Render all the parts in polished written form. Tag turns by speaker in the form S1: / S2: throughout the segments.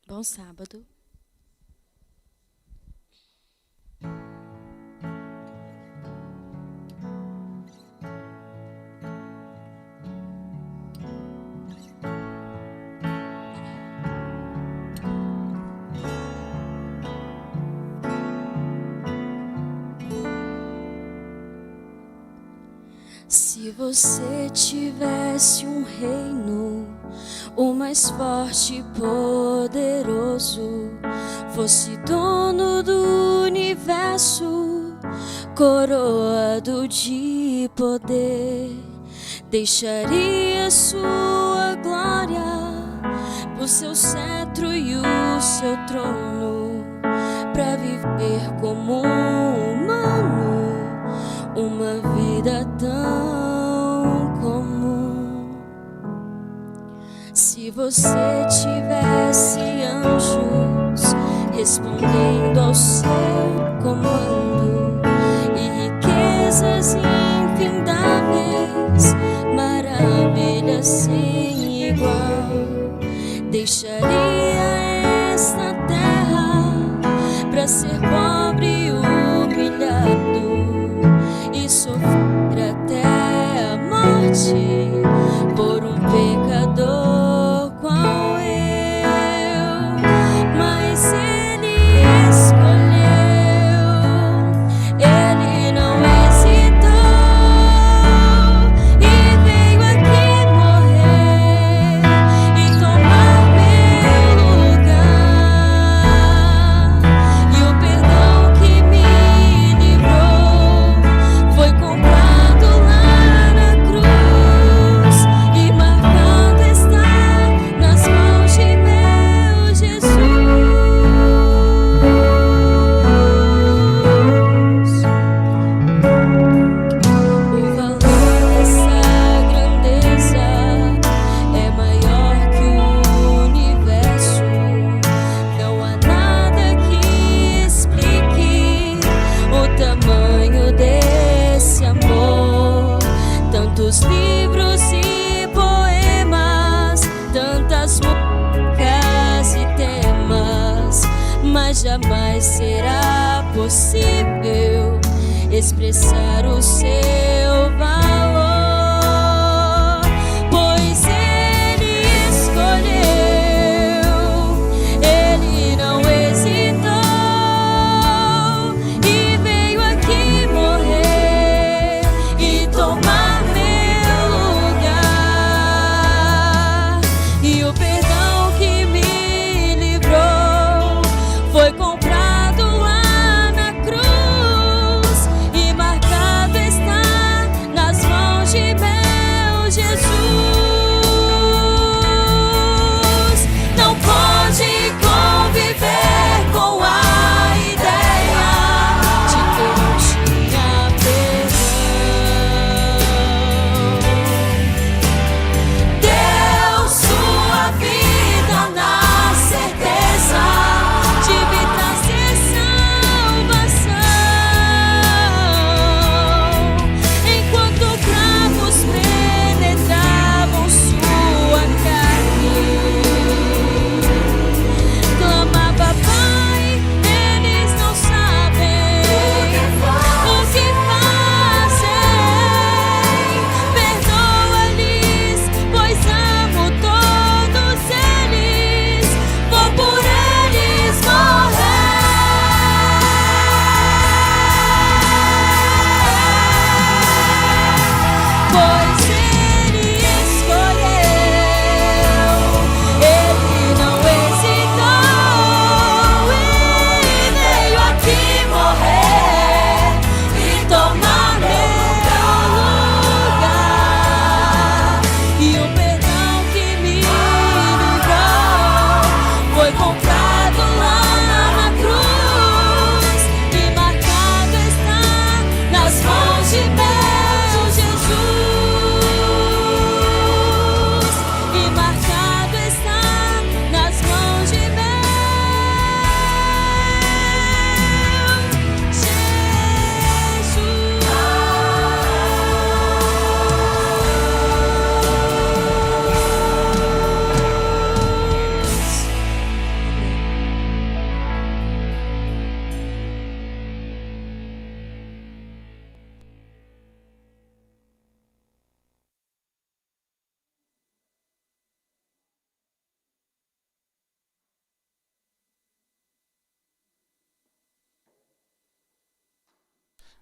S1: Bom sábado. Se você tivesse um reino, o mais forte e poderoso, fosse dono do universo, coroado de poder, deixaria sua glória, o seu cetro e o seu trono, pra viver como um humano, uma vida tão comum. Se você tivesse anjos respondendo ao seu comando e riquezas infindáveis, maravilhas sem igual, deixaria esta terra pra ser pobre e humilhado e sofrer até a morte por um pecador qual eu. Mas ele escolheu, ele não hesitou e veio aqui morrer e tomar meu lugar. E o perdão que me livrou foi comprado lá na cruz e marcado está nas mãos de meu Jesus. O valor dessa grandeza é maior que o universo. Não há nada que explique o tamanho desse amor. Tantos livros e poemas, tantas músicas e temas, mas jamais será possível expressar o seu valor, pois ele escolheu, ele não hesitou e veio aqui morrer e tomar meu lugar. E o perdão que me livrou foi comprado lá na cruz e marcado está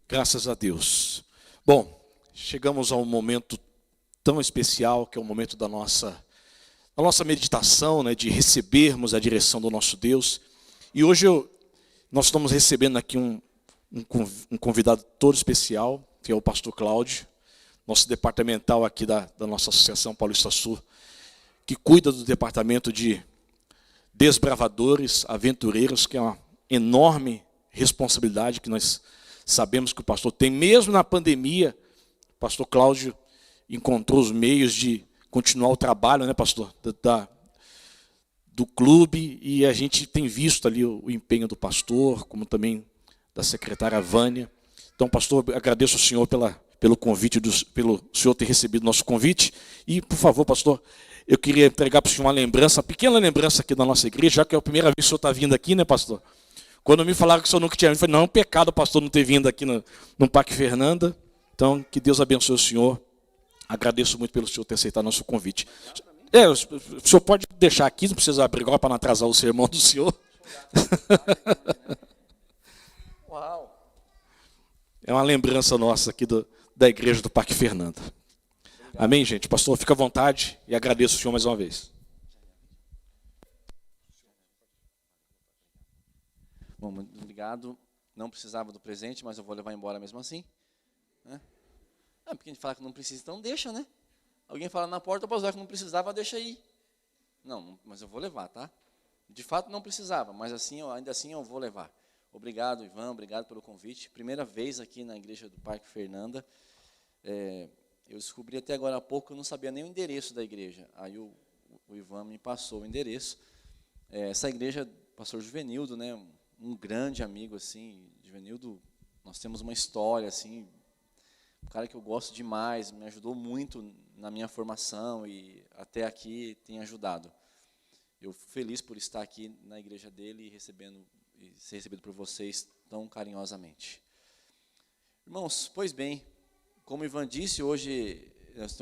S2: Graças a Deus. Bom, chegamos a um momento tão especial, que é o momento da nossa meditação, né, de recebermos a direção do nosso Deus. E hoje nós estamos recebendo aqui um convidado todo especial, que é o pastor Cláudio, nosso departamental aqui da nossa Associação Paulista Sul, que cuida do departamento de desbravadores, aventureiros, que é uma enorme responsabilidade que nós sabemos que o pastor tem. Mesmo na pandemia, o pastor Cláudio encontrou os meios de continuar o trabalho, né, pastor, do clube, e a gente tem visto ali o empenho do pastor, como também da secretária Vânia. Então, pastor, agradeço ao senhor pelo convite, pelo senhor ter recebido o nosso convite. E, por favor, pastor, eu queria entregar para o senhor uma lembrança, uma pequena lembrança aqui da nossa igreja, já que é a primeira vez que o senhor está vindo aqui, né, pastor? Quando me falaram que o senhor nunca tinha vindo, eu falei, não, é um pecado o pastor não ter vindo aqui no Parque Fernanda. Então, que Deus abençoe o senhor. Agradeço muito pelo senhor ter aceitado nosso convite. O senhor pode deixar aqui, não precisa abrir agora para não atrasar o sermão do senhor.
S3: Uau!
S2: É uma lembrança nossa aqui da igreja do Parque Fernanda. Amém, gente? Pastor, fica à vontade e agradeço o senhor mais uma vez.
S3: Bom, muito obrigado. Não precisava do presente, mas eu vou levar embora mesmo assim. Né? Porque a gente fala que não precisa, então deixa, né? Alguém fala na porta, para usar que não precisava, deixa aí. Não, mas eu vou levar, tá? De fato não precisava, mas ainda assim eu vou levar. Obrigado, Ivan, obrigado pelo convite. Primeira vez aqui na igreja do Parque Fernanda. Eu descobri até agora há pouco que eu não sabia nem o endereço da igreja. Aí o Ivan me passou o endereço. Essa igreja, pastor Juvenildo, né? Um grande amigo, assim, Juvenildo, nós temos uma história, assim, um cara que eu gosto demais, me ajudou muito na minha formação e até aqui tem ajudado. Eu fico feliz por estar aqui na igreja dele e ser recebido por vocês tão carinhosamente. Irmãos, pois bem, como o Ivan disse, hoje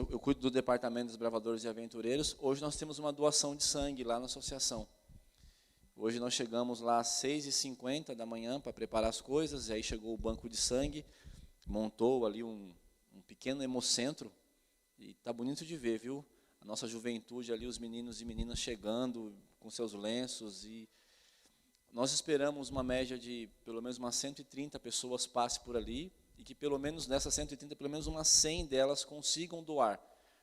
S3: eu cuido do departamento dos bravadores e aventureiros. Hoje nós temos uma doação de sangue lá na associação. Hoje nós chegamos lá às 6h50 da manhã para preparar as coisas, e aí chegou o banco de sangue, montou ali um pequeno hemocentro, e está bonito de ver, viu? A nossa juventude ali, os meninos e meninas chegando com seus lenços, e nós esperamos uma média de pelo menos umas 130 pessoas passem por ali, e que pelo menos dessas 130, pelo menos umas 100 delas consigam doar.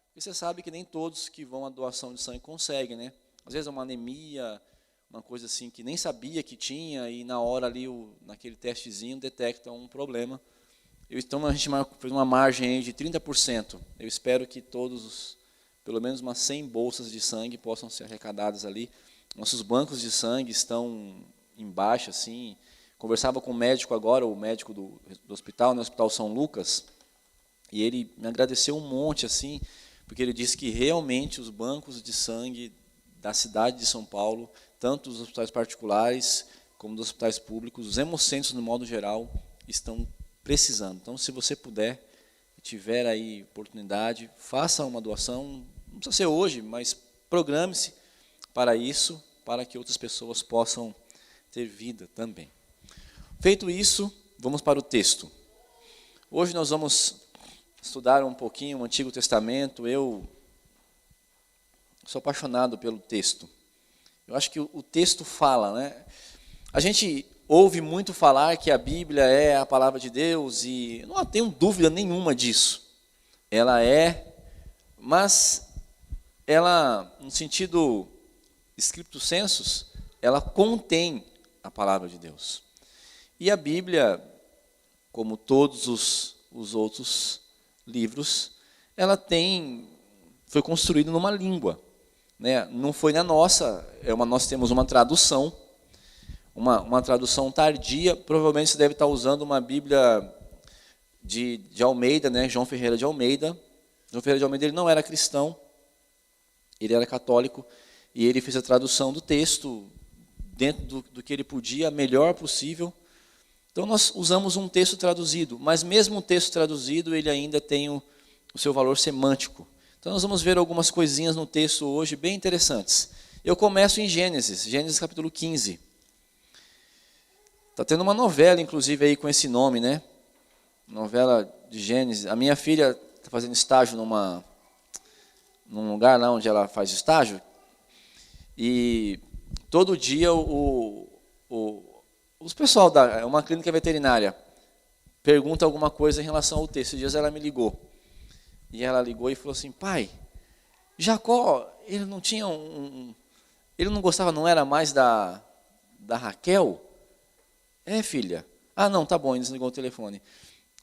S3: Porque você sabe que nem todos que vão à doação de sangue conseguem, né? Às vezes é uma anemia, uma coisa assim que nem sabia que tinha, e na hora ali, naquele testezinho, detecta um problema. Então a gente fez uma margem aí de 30%. Eu espero que pelo menos umas 100 bolsas de sangue possam ser arrecadadas ali. Nossos bancos de sangue estão embaixo, assim. Conversava com o médico agora, o médico do hospital, no Hospital São Lucas, e ele me agradeceu um monte, assim, porque ele disse que realmente os bancos de sangue da cidade de São Paulo, tanto dos hospitais particulares como dos hospitais públicos, os hemocentros, no modo geral, estão precisando. Então, se você puder, tiver aí oportunidade, faça uma doação, não precisa ser hoje, mas programe-se para isso, para que outras pessoas possam ter vida também. Feito isso, vamos para o texto. Hoje nós vamos estudar um pouquinho o Antigo Testamento. Eu sou apaixonado pelo texto. Eu acho que o texto fala, né? A gente ouve muito falar que a Bíblia é a palavra de Deus, e não tenho dúvida nenhuma disso. Ela é, mas ela, no sentido stricto sensu, ela contém a palavra de Deus. E a Bíblia, como todos os outros livros, ela foi construída numa língua, né? Não foi na nossa, nós temos uma tradução, uma tradução tardia. Provavelmente você deve estar usando uma Bíblia de Almeida, né? João Ferreira de Almeida. João Ferreira de Almeida, ele não era cristão, ele era católico, e ele fez a tradução do texto dentro do que ele podia, melhor possível. Então nós usamos um texto traduzido, mas mesmo o texto traduzido, ele ainda tem o seu valor semântico. Então nós vamos ver algumas coisinhas no texto hoje bem interessantes. Eu começo em Gênesis capítulo 15. Está tendo uma novela, inclusive, aí com esse nome, né? Novela de Gênesis. A minha filha está fazendo estágio num lugar lá onde ela faz estágio. E todo dia os pessoal é uma clínica veterinária pergunta alguma coisa em relação ao texto. Esses dias ela me ligou. E ela ligou e falou assim: pai, Jacó, ele não tinha ele não gostava, não era mais da Raquel? É, filha. Ah, não, tá bom, ele desligou o telefone.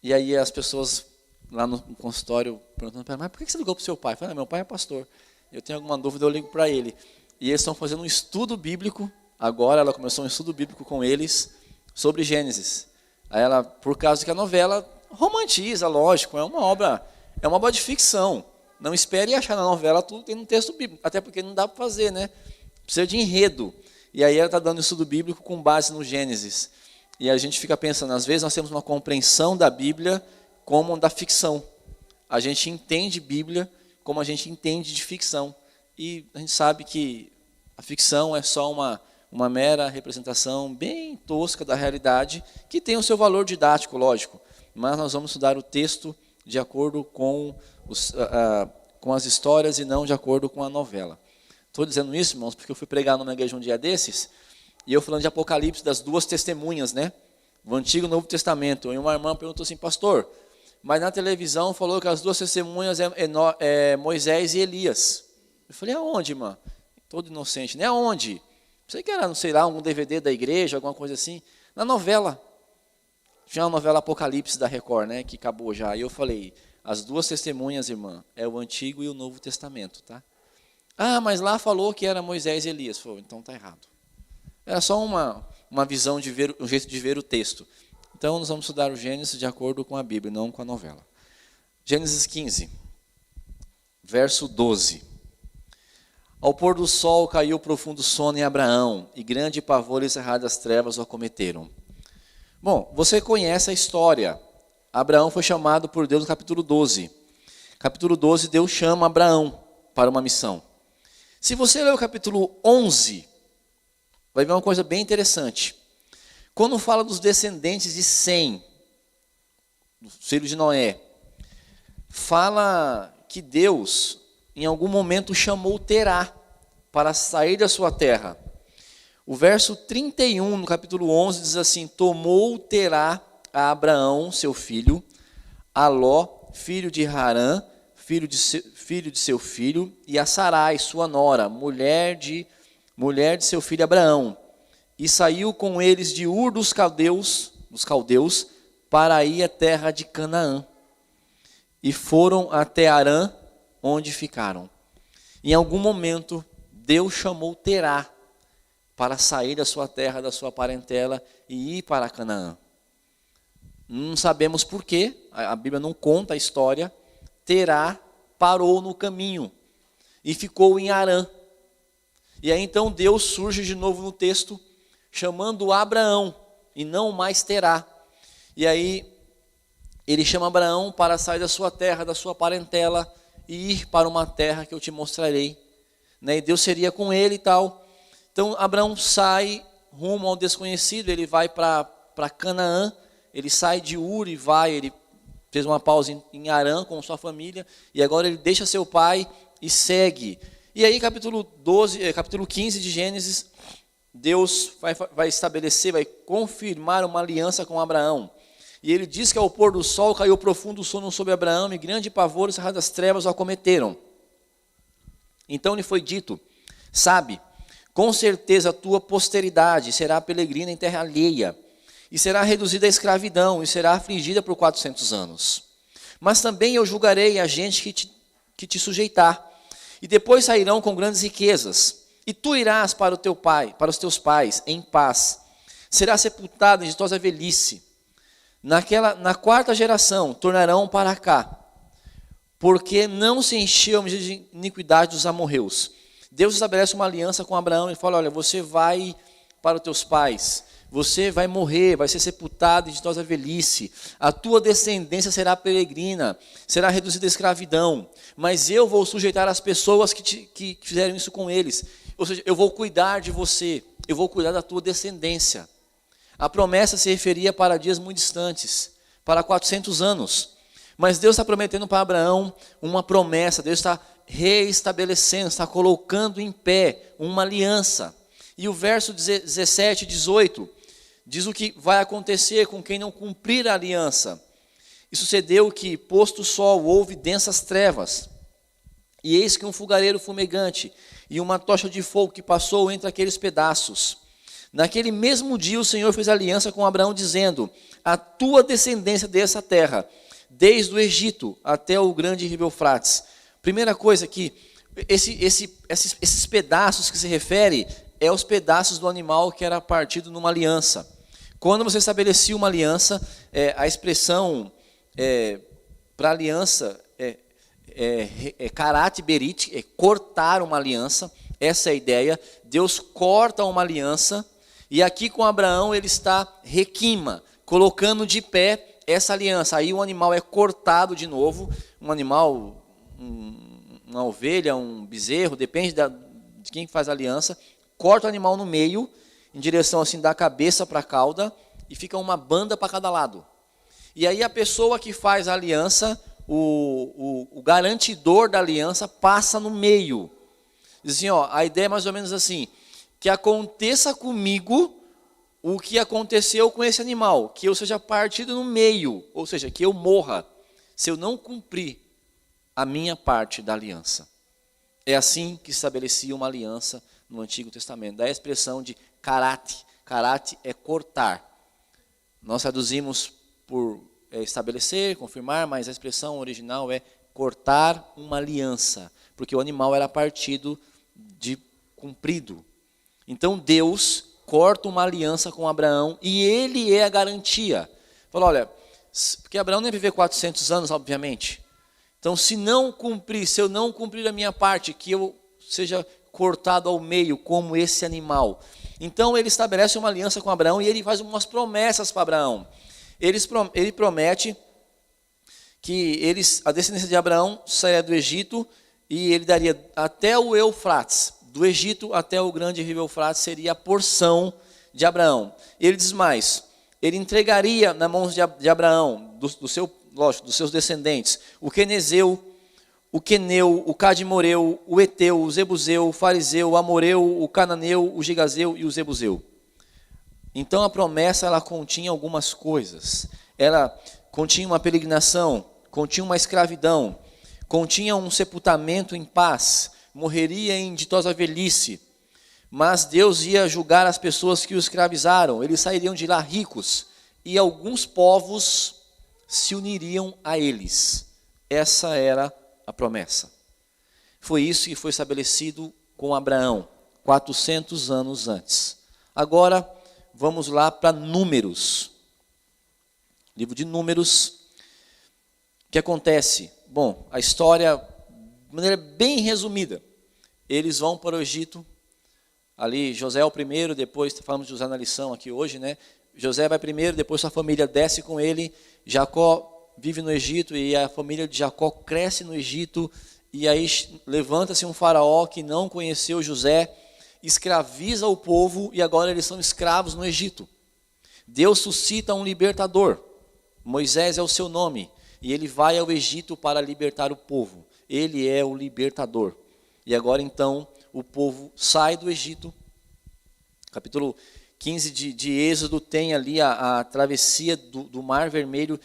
S3: E aí as pessoas lá no consultório perguntando para ela: mas por que você ligou para o seu pai? Eu falei: meu pai é pastor. Eu tenho alguma dúvida, eu ligo para ele. E eles estão fazendo um estudo bíblico. Agora ela começou um estudo bíblico com eles sobre Gênesis. Aí ela, por causa que a novela romantiza, lógico, é uma obra de ficção. Não espere achar na novela tudo tem no texto bíblico, até porque não dá para fazer, né? Precisa de enredo. E aí ela está dando estudo bíblico com base no Gênesis. E a gente fica pensando, às vezes nós temos uma compreensão da Bíblia como da ficção. A gente entende Bíblia como a gente entende de ficção. E a gente sabe que a ficção é só uma mera representação bem tosca da realidade, que tem o seu valor didático, lógico. Mas nós vamos estudar o texto de acordo com as histórias e não de acordo com a novela. Estou dizendo isso, irmãos, porque eu fui pregar numa igreja um dia desses, e eu falando de Apocalipse, das duas testemunhas, né? O Antigo e o Novo Testamento. E uma irmã perguntou assim: pastor, mas na televisão falou que as duas testemunhas é Moisés e Elias. Eu falei: aonde, irmã? Todo inocente, né? Aonde? Sei que era, não sei lá, algum DVD da igreja, alguma coisa assim. Na novela. Tinha uma novela Apocalipse da Record, né? Que acabou já. E eu falei: as duas testemunhas, irmã, é o Antigo e o Novo Testamento, tá? Ah, mas lá falou que era Moisés e Elias. Falei: então está errado. Era só uma visão de ver, um jeito de ver o texto. Então nós vamos estudar o Gênesis de acordo com a Bíblia, não com a novela. Gênesis 15, verso 12. Ao pôr do sol caiu profundo sono em Abraão, e grande pavor e cerradas trevas o acometeram. Bom, você conhece a história. Abraão foi chamado por Deus no capítulo 12. Capítulo 12, Deus chama Abraão para uma missão. Se você ler o capítulo 11, vai ver uma coisa bem interessante. Quando fala dos descendentes de Sem, dos filhos de Noé, fala que Deus, em algum momento, chamou Terá para sair da sua terra. O verso 31, no capítulo 11, diz assim: tomou Terá a Abraão, seu filho, a Ló, filho de Harã, filho de seu filho, e a Sarai, sua nora, mulher de seu filho Abraão, e saiu com eles de Ur dos caldeus, para ir à terra de Canaã. E foram até Harã, onde ficaram. Em algum momento, Deus chamou Terá para sair da sua terra, da sua parentela, e ir para Canaã. Não sabemos porquê, a Bíblia não conta a história. Terá parou no caminho e ficou em Harã. E aí então Deus surge de novo no texto, chamando Abraão, e não mais Terá. E aí ele chama Abraão para sair da sua terra, da sua parentela, e ir para uma terra que eu te mostrarei. Né? E Deus seria com ele e tal. Então Abraão sai rumo ao desconhecido, ele vai para Canaã, ele sai de Ur e vai, ele fez uma pausa em Harã com sua família, e agora ele deixa seu pai e segue. E aí capítulo 15 de Gênesis, Deus vai estabelecer, vai confirmar uma aliança com Abraão. E ele diz que ao pôr do sol caiu profundo sono sobre Abraão, e grande pavor e cerradas trevas o acometeram. Então lhe foi dito: sabe, com certeza a tua posteridade será peregrina em terra alheia, e será reduzida à escravidão, e será afligida por 400 anos. Mas também eu julgarei a gente que te sujeitar, e depois sairão com grandes riquezas, e tu irás para o teu pai, para os teus pais, em paz. Será sepultado em ditosa velhice. Na 4ª geração tornarão para cá, porque não se encheu a medida de iniquidade dos amorreus. Deus estabelece uma aliança com Abraão e fala: olha, você vai para os teus pais, você vai morrer, vai ser sepultado em ditosa velhice, a tua descendência será peregrina, será reduzida à escravidão, mas eu vou sujeitar as pessoas que fizeram isso com eles. Ou seja, eu vou cuidar de você, eu vou cuidar da tua descendência. A promessa se referia para dias muito distantes, para 400 anos. Mas Deus está prometendo para Abraão uma promessa, Deus está reestabelecendo, está colocando em pé uma aliança. E o verso 17 e 18 diz o que vai acontecer com quem não cumprir a aliança. E sucedeu que, posto o sol, houve densas trevas. E eis que um fogareiro fumegante e uma tocha de fogo que passou entre aqueles pedaços. Naquele mesmo dia o Senhor fez aliança com Abraão, dizendo: a tua descendência dessa terra, desde o Egito até o grande rio Eufrates. Primeira coisa que esses pedaços que se refere é os pedaços do animal que era partido numa aliança. Quando você estabelecia uma aliança, a expressão para aliança karat berit, é cortar uma aliança. Essa é a ideia. Deus corta uma aliança e aqui com Abraão ele está requima, colocando de pé essa aliança. Aí o animal é cortado de novo, um animal, uma ovelha, um bezerro, depende de quem faz a aliança, corta o animal no meio, em direção assim da cabeça para a cauda, e fica uma banda para cada lado. E aí a pessoa que faz a aliança, o garantidor da aliança passa no meio. Diz assim, a ideia é mais ou menos assim: que aconteça comigo o que aconteceu com esse animal, que eu seja partido no meio, ou seja, que eu morra, se eu não cumprir a minha parte da aliança. É assim que estabelecia uma aliança no Antigo Testamento. Da expressão de karat. Karat é cortar. Nós traduzimos por estabelecer, confirmar, mas a expressão original é cortar uma aliança, porque o animal era partido de cumprido. Então Deus corta uma aliança com Abraão e ele é a garantia. Falou, olha, porque Abraão nem viver 400 anos, obviamente. Então, se eu não cumprir a minha parte, que eu seja cortado ao meio como esse animal. Então, ele estabelece uma aliança com Abraão e ele faz umas promessas para Abraão. Ele promete que a descendência de Abraão sairia do Egito e ele daria até o Eufrates. Do Egito até o grande rio Eufrates seria a porção de Abraão. Ele diz mais, ele entregaria na mão de Abraão, dos seus descendentes, o Quenezeu, o Queneu, o Cadmoreu, o Eteu, o Zebuseu, o Fariseu, o Amoreu, o Cananeu, o Gigazeu e o Zebuseu. Então a promessa ela continha algumas coisas. Ela continha uma peregrinação, continha uma escravidão, continha um sepultamento em paz, morreria em ditosa velhice, mas Deus ia julgar as pessoas que o escravizaram, eles sairiam de lá ricos, e alguns povos se uniriam a eles. Essa era a promessa. Foi isso que foi estabelecido com Abraão, 400 anos antes. Agora, vamos lá para Números. Livro de Números. O que acontece? Bom, a história, de maneira bem resumida, eles vão para o Egito, ali José é o primeiro, depois falamos de José na lição aqui hoje, né? José vai primeiro, depois sua família desce com ele, Jacó vive no Egito e a família de Jacó cresce no Egito, e aí levanta-se um faraó que não conheceu José, escraviza o povo e agora eles são escravos no Egito. Deus suscita um libertador, Moisés é o seu nome, e ele vai ao Egito para libertar o povo. Ele é o libertador. E agora então o povo sai do Egito. Capítulo 15 de Êxodo tem ali a travessia do Mar Vermelho.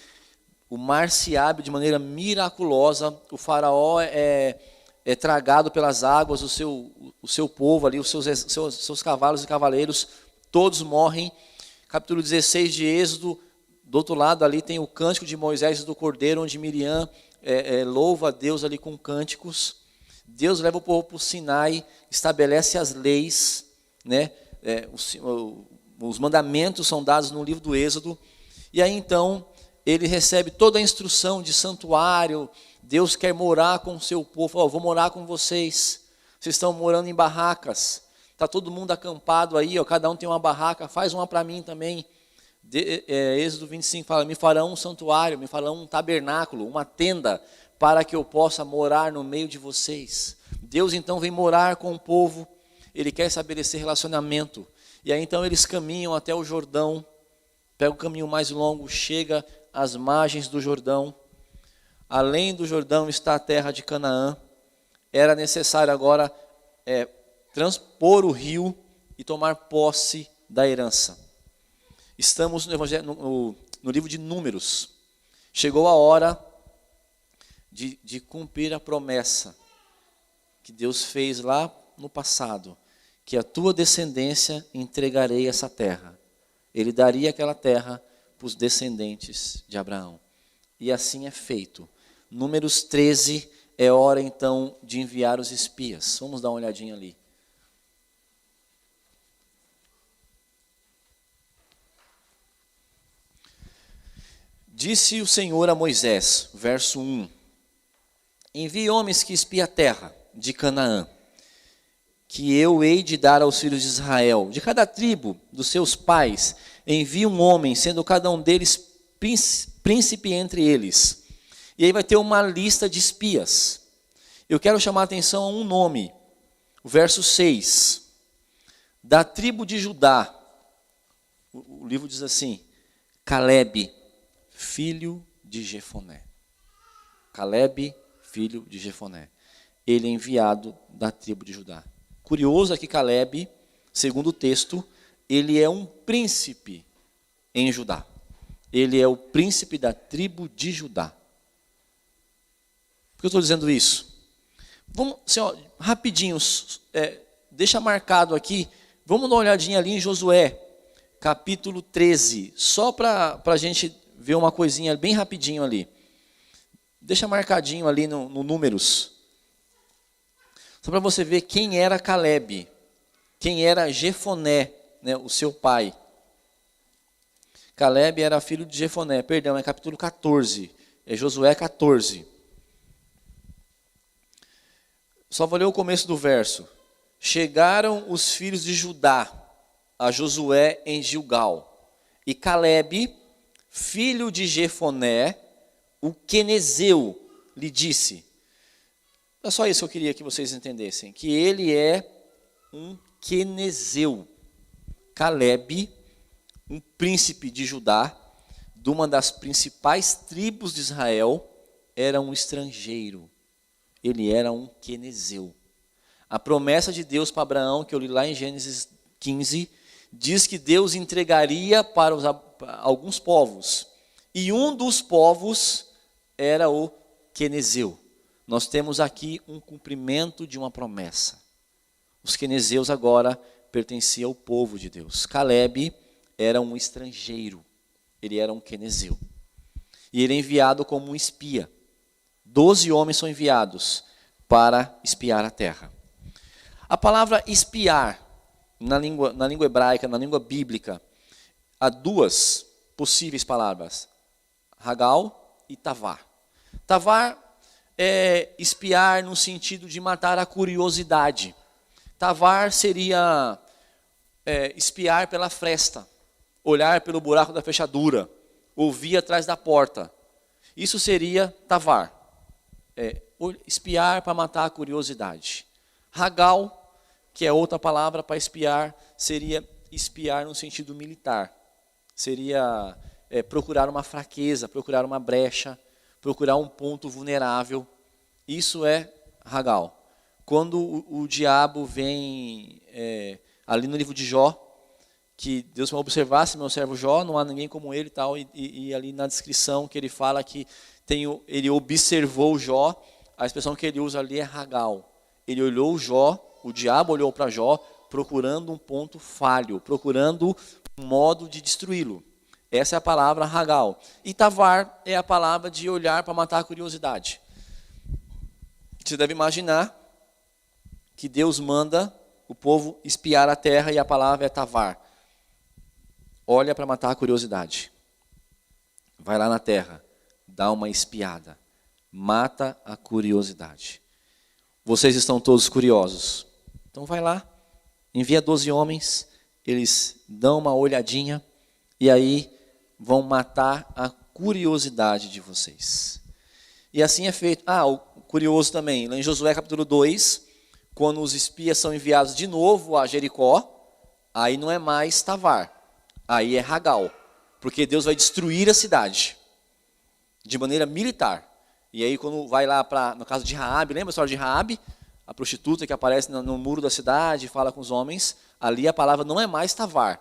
S3: O mar se abre de maneira miraculosa. O faraó é tragado pelas águas. O seu povo ali, os seus cavalos e cavaleiros, todos morrem. Capítulo 16 de Êxodo. Do outro lado ali tem o cântico de Moisés e do Cordeiro, onde Miriam louva a Deus ali com cânticos. Deus leva o povo para o Sinai, estabelece as leis, né? Os mandamentos são dados no livro do Êxodo. E aí então ele recebe toda a instrução de santuário. Deus quer morar com o seu povo. Vou morar com vocês. Vocês estão morando em barracas. Está todo mundo acampado aí, cada um tem uma barraca. Faz uma para mim também. Êxodo 25 fala, me farão um santuário, me farão um tabernáculo, uma tenda, para que eu possa morar no meio de vocês. Deus então vem morar com o povo, ele quer estabelecer relacionamento. E aí então eles caminham até o Jordão, pega o caminho mais longo, chega as margens do Jordão. Além do Jordão está a terra de Canaã. Era necessário agora transpor o rio e tomar posse da herança. Estamos no livro de Números. Chegou a hora de cumprir a promessa que Deus fez lá no passado, que a tua descendência entregarei essa terra. Ele daria aquela terra para os descendentes de Abraão. E assim é feito. Números 13, é hora então de enviar os espias. Vamos dar uma olhadinha ali. Disse o Senhor a Moisés, verso 1, envie homens que espiem a terra de Canaã, que eu hei de dar aos filhos de Israel. De cada tribo dos seus pais, envie um homem, sendo cada um deles príncipe entre eles. E aí vai ter uma lista de espias. Eu quero chamar a atenção a um nome, o verso 6. Da tribo de Judá, o livro diz assim, Calebe, filho de Jefoné. Calebe, filho de Jefoné. Ele é enviado da tribo de Judá. Curioso é que Calebe, segundo o texto, ele é um príncipe em Judá. Ele é o príncipe da tribo de Judá. Por que eu estou dizendo isso? Vamos, senhor, rapidinho, deixa marcado aqui, vamos dar uma olhadinha ali em Josué, capítulo 13, só para a gente ver uma coisinha bem rapidinho ali. Deixa marcadinho ali no Números. Só para você ver quem era Calebe, quem era Jefoné, né, o seu pai. Calebe era filho de Jefoné, perdão, é capítulo 14, é Josué 14. Só vou ler o começo do verso. Chegaram os filhos de Judá a Josué em Gilgal, e Calebe, filho de Jefoné, o quenezeu, lhe disse. É só isso que eu queria que vocês entendessem, que ele é um quenezeu. Calebe, um príncipe de Judá, de uma das principais tribos de Israel, era um estrangeiro. Ele era um quenezeu. A promessa de Deus para Abraão, que eu li lá em Gênesis 15, diz que Deus entregaria para alguns povos. E um dos povos era o quenezeu. Nós temos aqui um cumprimento de uma promessa. Os quenezeus agora pertenciam ao povo de Deus. Calebe era um estrangeiro. Ele era um quenezeu. E ele é enviado como um espia. 12 homens são enviados para espiar a terra. A palavra espiar, na língua hebraica, na língua bíblica, há duas possíveis palavras. Hagal e tavar. Tavar é espiar no sentido de matar a curiosidade. Tavar seria espiar pela fresta, olhar pelo buraco da fechadura, ouvir atrás da porta. Isso seria tavar, espiar para matar a curiosidade. Hagal, que é outra palavra para espiar, seria espiar no sentido militar. Seria procurar uma fraqueza, procurar uma brecha, procurar um ponto vulnerável. Isso é Hagal. Quando o diabo vem, ali no livro de Jó, que Deus vai observar se meu servo Jó, não há ninguém como ele e tal, e ali na descrição que ele fala que ele observou Jó, a expressão que ele usa ali é Hagal. Ele olhou Jó, o diabo olhou para Jó, procurando um ponto falho, procurando um modo de destruí-lo. Essa é a palavra Hagal. E tavar é a palavra de olhar para matar a curiosidade. Você deve imaginar que Deus manda o povo espiar a terra e a palavra é tavar. Olha para matar a curiosidade. Vai lá na terra, dá uma espiada. Mata a curiosidade. Vocês estão todos curiosos. Então vai lá, envia 12 homens, eles dão uma olhadinha e aí vão matar a curiosidade de vocês. E assim é feito. O curioso também, lá em Josué capítulo 2, quando os espias são enviados de novo a Jericó, aí não é mais tavar, aí é Hagal, porque Deus vai destruir a cidade. de maneira militar. E aí quando vai lá no caso de Raabe, lembra a história de Raabe? A prostituta que aparece no muro da cidade, fala com os homens, ali a palavra não é mais tavar,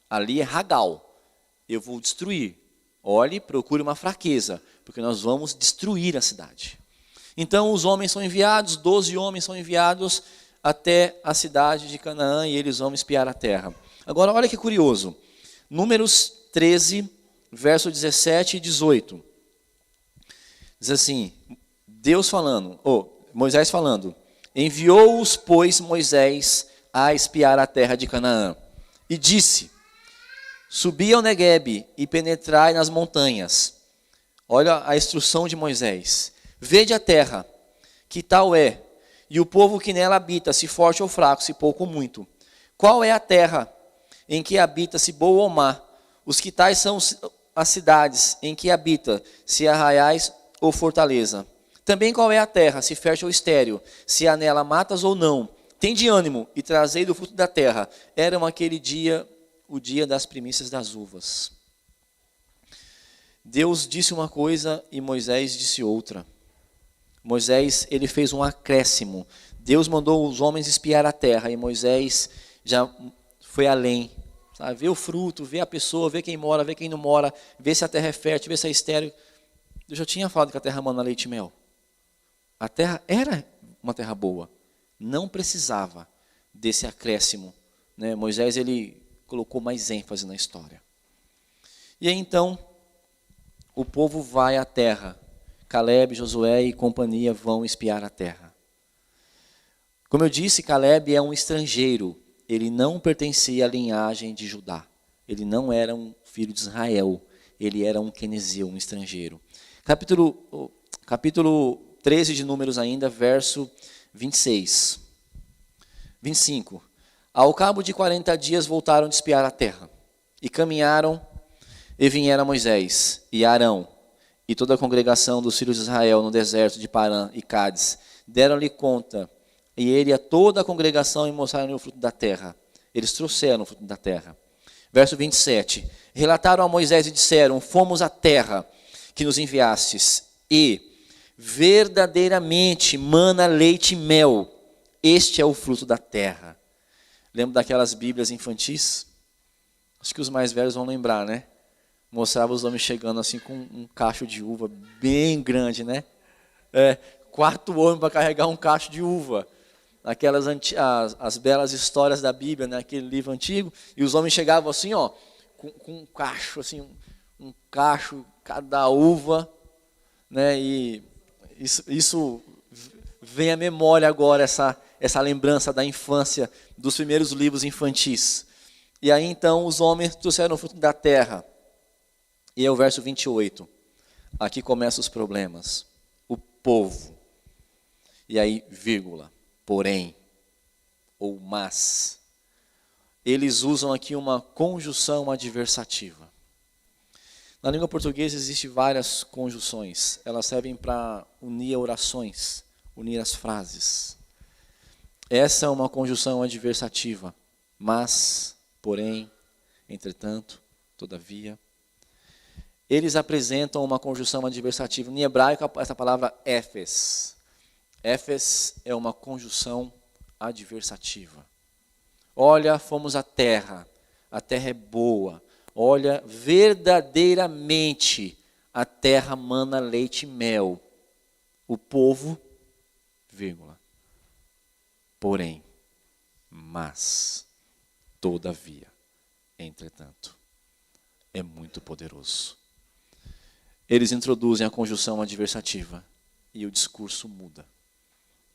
S3: ali é Ragal. Eu vou destruir. Olhe, procure uma fraqueza, porque nós vamos destruir a cidade. Então os homens são enviados, 12 homens são enviados até a cidade de Canaã e eles vão espiar a terra. Agora olha que curioso, Números 13, verso 17 e 18. Diz assim, Moisés falando, enviou-os, pois, Moisés a espiar a terra de Canaã. E disse, subi ao Neguebe e penetrai nas montanhas. Olha a instrução de Moisés. Vede a terra, que tal é, e o povo que nela habita, se forte ou fraco, se pouco ou muito. Qual é a terra em que habita, se boa ou má? Os que tais são as cidades em que habita, se arraiais ou fortaleza. Também qual é a terra, se fértil ou estéril, se há nela matas ou não. Tende ânimo e trazei do fruto da terra. Era aquele dia, o dia das primícias das uvas. Deus disse uma coisa e Moisés disse outra. Moisés, ele fez um acréscimo. Deus mandou os homens espiar a terra e Moisés já foi além. Sabe? Ver o fruto, ver a pessoa, ver quem mora, ver quem não mora, ver se a terra é fértil, ver se é estéril. Eu já tinha falado que a terra mana leite e mel. A terra era uma terra boa. Não precisava desse acréscimo. Né? Moisés, ele colocou mais ênfase na história. E aí então, o povo vai à terra. Caleb, Josué e companhia vão espiar a terra. Como eu disse, Caleb é um estrangeiro. Ele não pertencia à linhagem de Judá. Ele não era um filho de Israel. Ele era um quenezeu, um estrangeiro. Capítulo 13 de Números ainda, verso 26. 25. Ao cabo de 40 dias voltaram de espiar a terra. E caminharam e vieram a Moisés e Arão e toda a congregação dos filhos de Israel no deserto de Parã e Cádiz. Deram-lhe conta, e ele a toda a congregação e mostraram-lhe o fruto da terra. Eles trouxeram o fruto da terra. Verso 27. Relataram a Moisés e disseram, fomos à terra que nos enviastes, e verdadeiramente mana leite e mel. Este é o fruto da terra. Lembra daquelas bíblias infantis? Acho que os mais velhos vão lembrar, né? Mostrava os homens chegando assim com um cacho de uva bem grande, né? 4 homens para carregar um cacho de uva. Aquelas as belas histórias da Bíblia, né? Aquele livro antigo. E os homens chegavam assim, ó, com um cacho, assim, um cacho cada uva, né? E isso vem à memória agora, essa lembrança da infância, dos primeiros livros infantis. E aí então os homens trouxeram o fruto da terra. E é o verso 28. Aqui começam os problemas. O povo. E aí, vírgula, porém, ou mas. Eles usam aqui uma conjunção adversativa. Na língua portuguesa existem várias conjunções. Elas servem para unir orações, unir as frases. Essa é uma conjunção adversativa. Mas, porém, entretanto, todavia. Eles apresentam uma conjunção adversativa. Em hebraico, essa palavra éfes. Éfes é uma conjunção adversativa. Olha, fomos à terra. A terra é boa. Olha, verdadeiramente a terra mana leite e mel. O povo, vírgula, porém, mas, todavia, entretanto, é muito poderoso. Eles introduzem a conjunção adversativa e o discurso muda.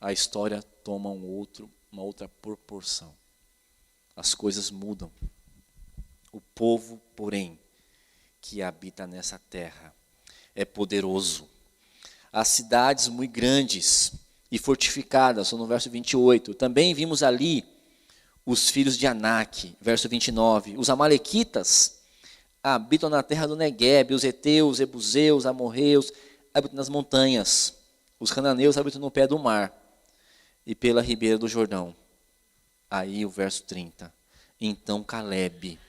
S3: A história toma uma outra proporção. As coisas mudam. O povo, porém, que habita nessa terra é poderoso. As cidades muito grandes e fortificadas, são no verso 28. Também vimos ali os filhos de Anak, verso 29. Os amalequitas habitam na terra do Neguebe, os heteus, ebuseus, amorreus, habitam nas montanhas. Os cananeus habitam no pé do mar e pela ribeira do Jordão. Aí o verso 30. Então Caleb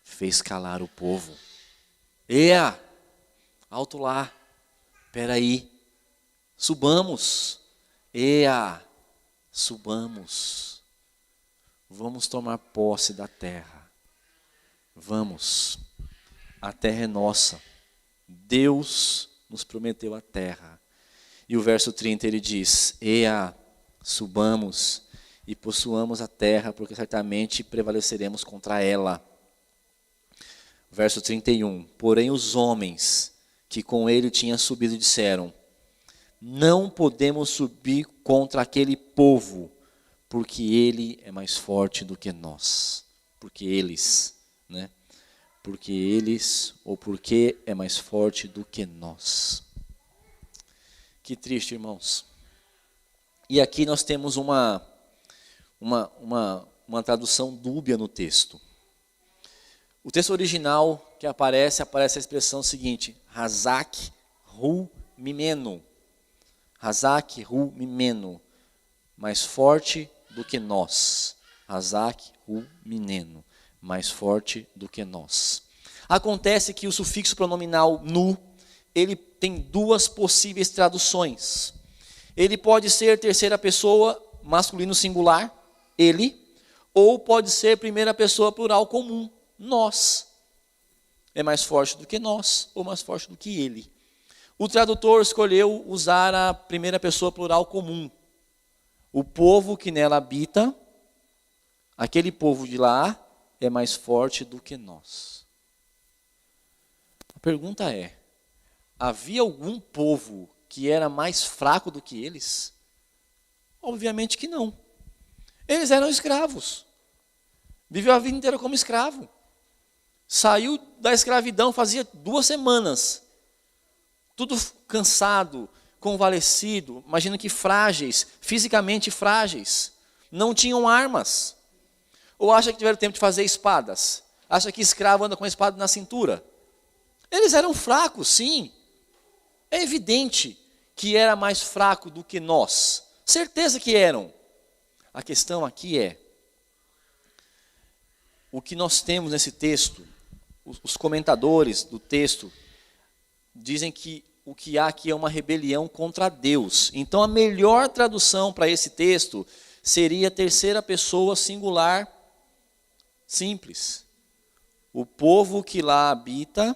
S3: fez calar o povo. Alto lá. Espera aí, subamos, subamos, vamos tomar posse da terra, vamos, a terra é nossa, Deus nos prometeu a terra. E o verso 30 ele diz, subamos e possuamos a terra, porque certamente prevaleceremos contra ela. Verso 31, porém os homens que com ele tinham subido disseram, não podemos subir contra aquele povo, porque ele é mais forte do que nós. Porque eles, né? Porque eles, ou porque é mais forte do que nós. Que triste, irmãos. E aqui nós temos uma tradução dúbia no texto. O texto original que aparece a expressão seguinte, Hazak hu mimeno. Hazak hu mimeno, mais forte do que nós. Hazak hu mimeno, mais forte do que nós. Acontece que o sufixo pronominal nu, ele tem duas possíveis traduções. Ele pode ser terceira pessoa, masculino singular, ele, ou pode ser primeira pessoa plural comum, nós. É mais forte do que nós, ou mais forte do que ele. O tradutor escolheu usar a primeira pessoa plural comum. O povo que nela habita, aquele povo de lá, é mais forte do que nós. A pergunta é, havia algum povo que era mais fraco do que eles? Obviamente que não. Eles eram escravos. Viveu a vida inteira como escravo. Saiu da escravidão fazia 2 semanas. Tudo cansado, convalescido. Imagina que frágeis, fisicamente frágeis. Não tinham armas. Ou acha que tiveram tempo de fazer espadas? Acha que escravo anda com a espada na cintura? Eles eram fracos, sim. É evidente que era mais fraco do que nós. Certeza que eram. A questão aqui é, o que nós temos nesse texto, os comentadores do texto dizem que o que há aqui é uma rebelião contra Deus. Então a melhor tradução para esse texto seria terceira pessoa singular simples. O povo que lá habita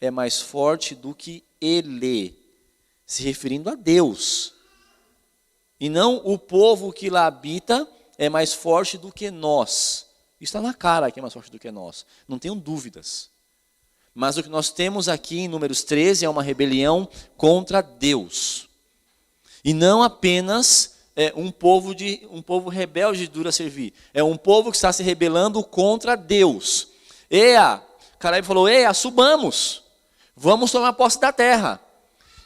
S3: é mais forte do que ele, se referindo a Deus. E não o povo que lá habita é mais forte do que nós. Isso está na cara que é mais forte do que nós. Não tenham dúvidas. Mas o que nós temos aqui em Números 13 é uma rebelião contra Deus. E não apenas um povo rebelde de dura servir. É um povo que está se rebelando contra Deus. Caleb falou, subamos. Vamos tomar posse da terra.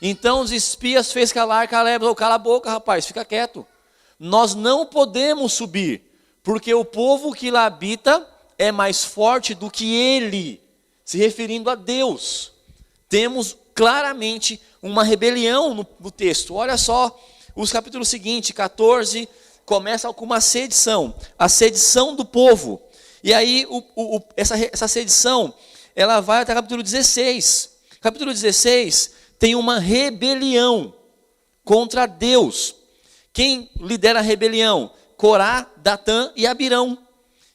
S3: Então os espias fez calar Caleb, falou, cala a boca, rapaz, fica quieto. Nós não podemos subir, porque o povo que lá habita é mais forte do que ele, se referindo a Deus. Temos claramente uma rebelião no texto. Olha só, os capítulos seguintes, 14, começa com uma sedição, a sedição do povo. E aí essa sedição, ela vai até o capítulo 16. Capítulo 16 tem uma rebelião contra Deus. Quem lidera a rebelião? Corá, Datã e Abirão.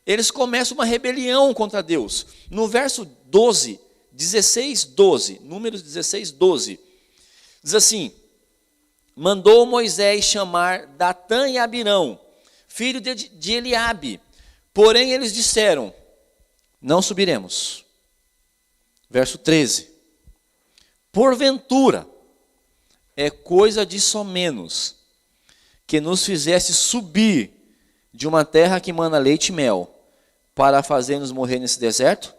S3: Eles começam uma rebelião contra Deus. No verso 12, 16, 12, Números 16, 12, diz assim, mandou Moisés chamar Datã e Abirão, filho de Eliabe. Porém eles disseram, não subiremos. Verso 13, porventura, é coisa de somenos, que nos fizesse subir de uma terra que mana leite e mel, para fazer-nos morrer nesse deserto?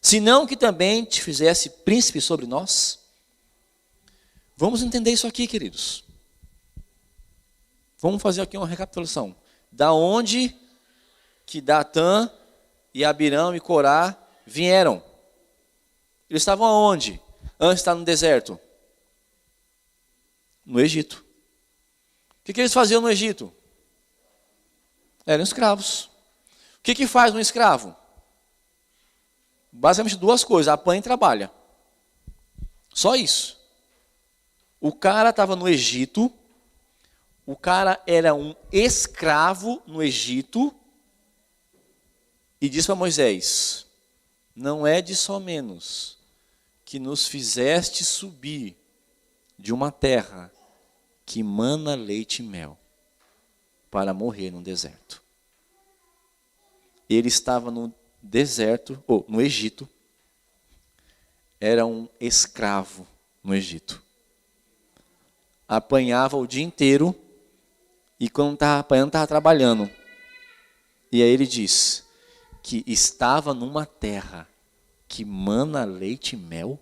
S3: Senão que também te fizesse príncipe sobre nós? Vamos entender isso aqui, queridos. Vamos fazer aqui uma recapitulação. Da onde que Datã e Abirão e Corá vieram? Eles estavam aonde? Antes de estar no deserto? No Egito. O que eles faziam no Egito? Eram escravos. O que faz um escravo? Basicamente 2 coisas, apanha e trabalha. Só isso. O cara estava no Egito, o cara era um escravo no Egito, e disse para Moisés: não é de somenos que nos fizeste subir de uma terra que mana leite e mel, para morrer no deserto. Ele estava no deserto, ou no Egito, era um escravo no Egito. Apanhava o dia inteiro, e quando estava apanhando, estava trabalhando. E aí ele diz que estava numa terra que mana leite e mel,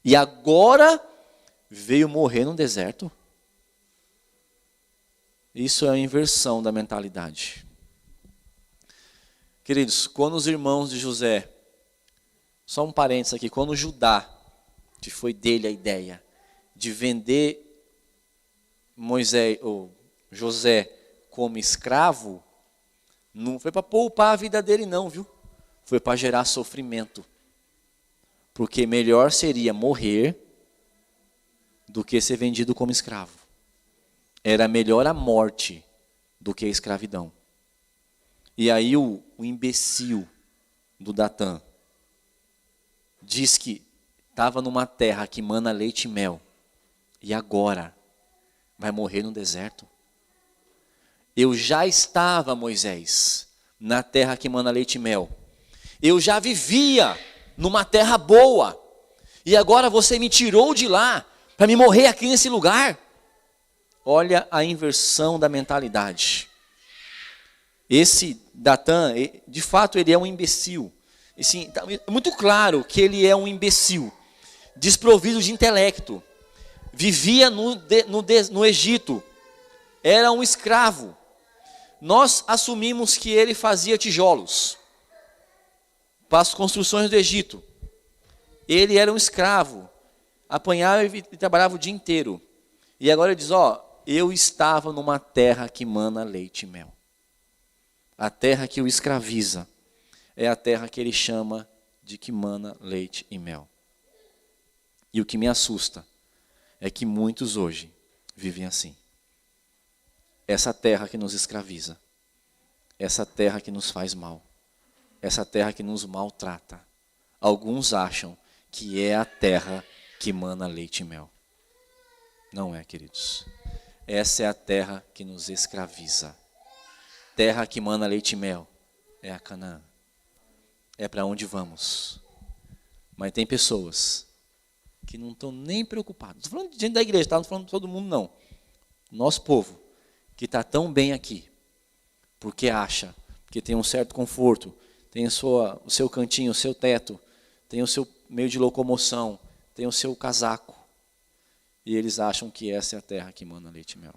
S3: e agora veio morrer no deserto. Isso é a inversão da mentalidade. Queridos, quando os irmãos de José, só um parênteses aqui, quando Judá, que foi dele a ideia de vender Moisés ou José como escravo, não foi para poupar a vida dele não, viu? Foi para gerar sofrimento. Porque melhor seria morrer do que ser vendido como escravo. Era melhor a morte do que a escravidão. E aí o imbecil do Datã diz que estava numa terra que mana leite e mel, e agora vai morrer no deserto. Eu já estava, Moisés, na terra que mana leite e mel. Eu já vivia numa terra boa, e agora você me tirou de lá para me morrer aqui nesse lugar. Olha a inversão da mentalidade. Esse Datã, de fato, ele é um imbecil. E, sim, é muito claro que ele é um imbecil, desprovido de intelecto. Vivia no Egito, era um escravo. Nós assumimos que ele fazia tijolos para as construções do Egito. Ele era um escravo, apanhava e trabalhava o dia inteiro. E agora ele diz, eu estava numa terra que mana leite e mel. A terra que o escraviza é a terra que ele chama de que mana leite e mel. E o que me assusta é que muitos hoje vivem assim. Essa terra que nos escraviza, essa terra que nos faz mal, essa terra que nos maltrata. Alguns acham que é a terra que mana leite e mel. Não é, queridos. Essa é a terra que nos escraviza. Terra que mana leite e mel é a Canaã. É para onde vamos. Mas tem pessoas que não estão nem preocupadas. Não estou falando de gente da igreja, não estou falando de todo mundo, não. Nosso povo, que está tão bem aqui, porque acha que tem um certo conforto, tem o seu cantinho, o seu teto, tem o seu meio de locomoção, tem o seu casaco. E eles acham que essa é a terra que mana leite e mel.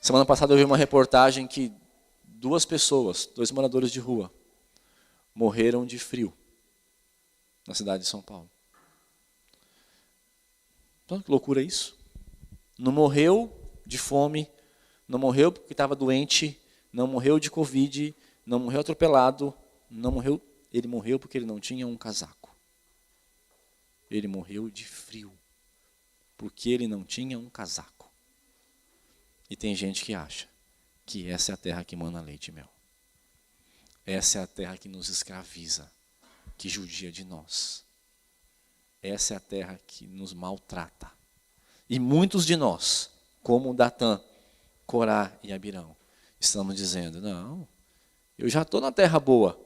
S3: Semana passada eu vi uma reportagem que 2 pessoas, 2 moradores de rua, morreram de frio na cidade de São Paulo. Então, que loucura isso. Não morreu de fome, não morreu porque estava doente, não morreu de Covid, não morreu atropelado, não morreu, ele morreu porque ele não tinha um casaco. Ele morreu de frio, porque ele não tinha um casaco. E tem gente que acha que essa é a terra que mana leite e mel. Essa é a terra que nos escraviza, que judia de nós. Essa é a terra que nos maltrata. E muitos de nós, como Datã, Corá e Abirão, estamos dizendo, não, eu já estou na terra boa.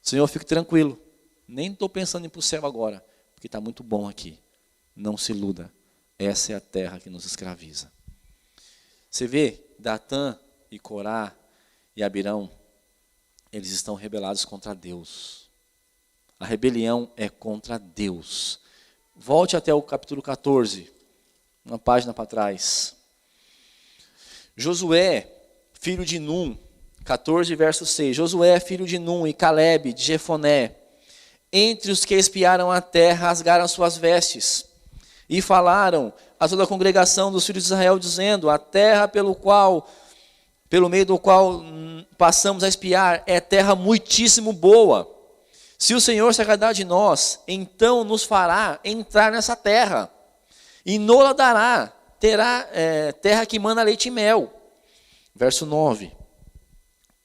S3: Senhor, fique tranquilo. Nem estou pensando em ir para o céu agora, porque está muito bom aqui. Não se iluda. Essa é a terra que nos escraviza. Você vê, Datã e Corá e Abirão, eles estão rebelados contra Deus. A rebelião é contra Deus. Volte até o capítulo 14, uma página para trás. Josué, filho de Num, 14, verso 6. Josué, filho de Num, e Calebe, de Jefoné, entre os que espiaram a terra, rasgaram suas vestes e falaram a toda a congregação dos filhos de Israel, dizendo, a terra pelo meio do qual passamos a espiar, é terra muitíssimo boa. Se o Senhor se agradar de nós, então nos fará entrar nessa terra, e nola dará, terá terra que mana leite e mel. Verso 9.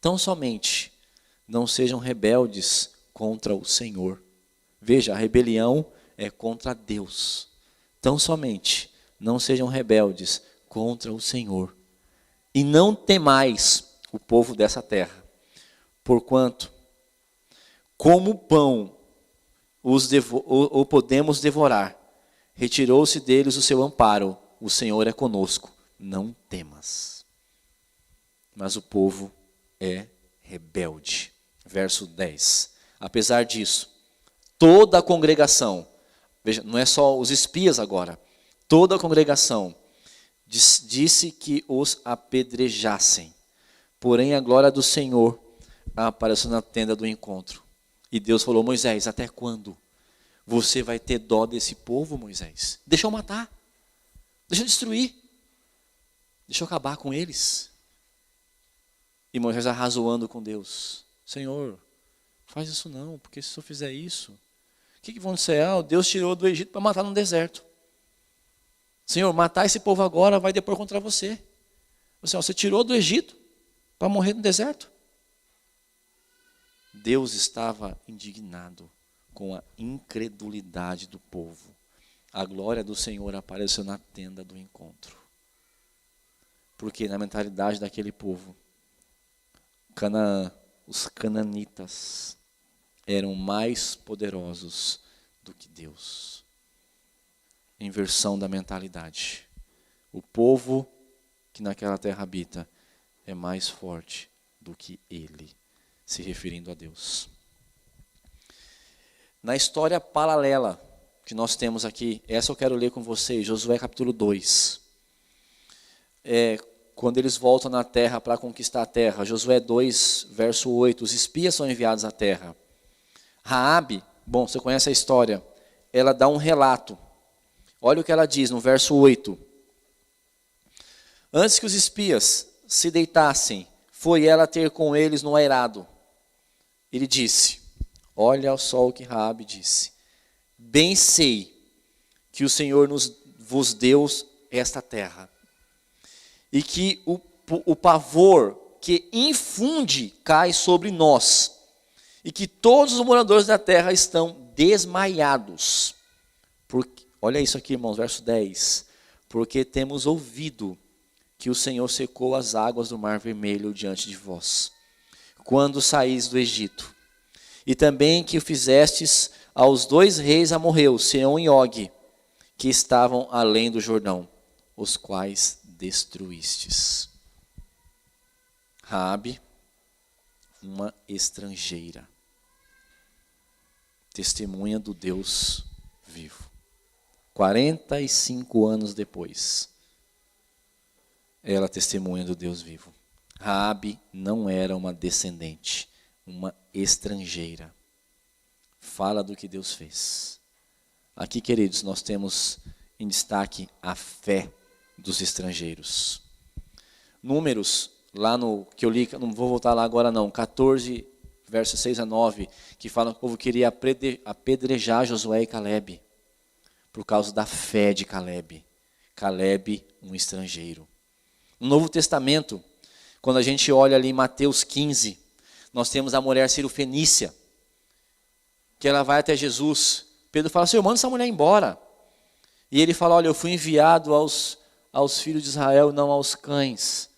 S3: Tão somente não sejam rebeldes contra o Senhor. Veja, a rebelião é contra Deus. Tão somente não sejam rebeldes contra o Senhor. E não temais o povo dessa terra, porquanto, como pão, o podemos devorar. Retirou-se deles o seu amparo. O Senhor é conosco. Não temas. Mas o povo é rebelde. Verso 10. Apesar disso, toda a congregação, veja, não é só os espias agora, toda a congregação disse que os apedrejassem. Porém, a glória do Senhor apareceu na tenda do encontro. E Deus falou: Moisés, até quando você vai ter dó desse povo, Moisés? Deixa eu matar. Deixa eu destruir. Deixa eu acabar com eles. E Moisés arrazoando com Deus: Senhor, faz isso não, porque se eu fizer isso, o que vão dizer? Deus tirou do Egito para matar no deserto. Senhor, matar esse povo agora vai depor contra você. Você tirou do Egito para morrer no deserto? Deus estava indignado com a incredulidade do povo. A glória do Senhor apareceu na tenda do encontro. Porque na mentalidade daquele povo, os cananitas eram mais poderosos do que Deus. Inversão da mentalidade. O povo que naquela terra habita é mais forte do que ele, se referindo a Deus. Na história paralela que nós temos aqui, essa eu quero ler com vocês, Josué capítulo 2. Quando eles voltam na terra para conquistar a terra, Josué 2, verso 8, os espias são enviados à terra. Raabe, bom, você conhece a história, ela dá um relato. Olha o que ela diz no verso 8. Antes que os espias se deitassem, foi ela ter com eles no eirado. Ele disse, olha só o que Raabe disse: bem sei que o Senhor vos deu esta terra, e que o pavor que infunde cai sobre nós, e que todos os moradores da terra estão desmaiados. Olha isso aqui, irmãos, verso 10. Porque temos ouvido que o Senhor secou as águas do Mar Vermelho diante de vós, quando saís do Egito. E também que o fizestes aos 2 reis amorreus, Seom e Og, que estavam além do Jordão, os quais destruístes. Raabe, uma estrangeira, testemunha do Deus vivo. 45 anos depois, ela testemunha do Deus vivo. Raabe não era uma descendente, uma estrangeira. Fala do que Deus fez. Aqui, queridos, nós temos em destaque a fé dos estrangeiros. Números, lá no que eu li, não vou voltar lá agora não, 14, versos 6 a 9, que fala que o povo queria apedrejar Josué e Calebe, por causa da fé de Calebe. Calebe, um estrangeiro. No Novo Testamento, quando a gente olha ali em Mateus 15, nós temos a mulher Cirofenícia, que ela vai até Jesus. Pedro fala, Senhor, manda essa mulher embora. E ele fala, olha, eu fui enviado aos filhos de Israel, não aos cães.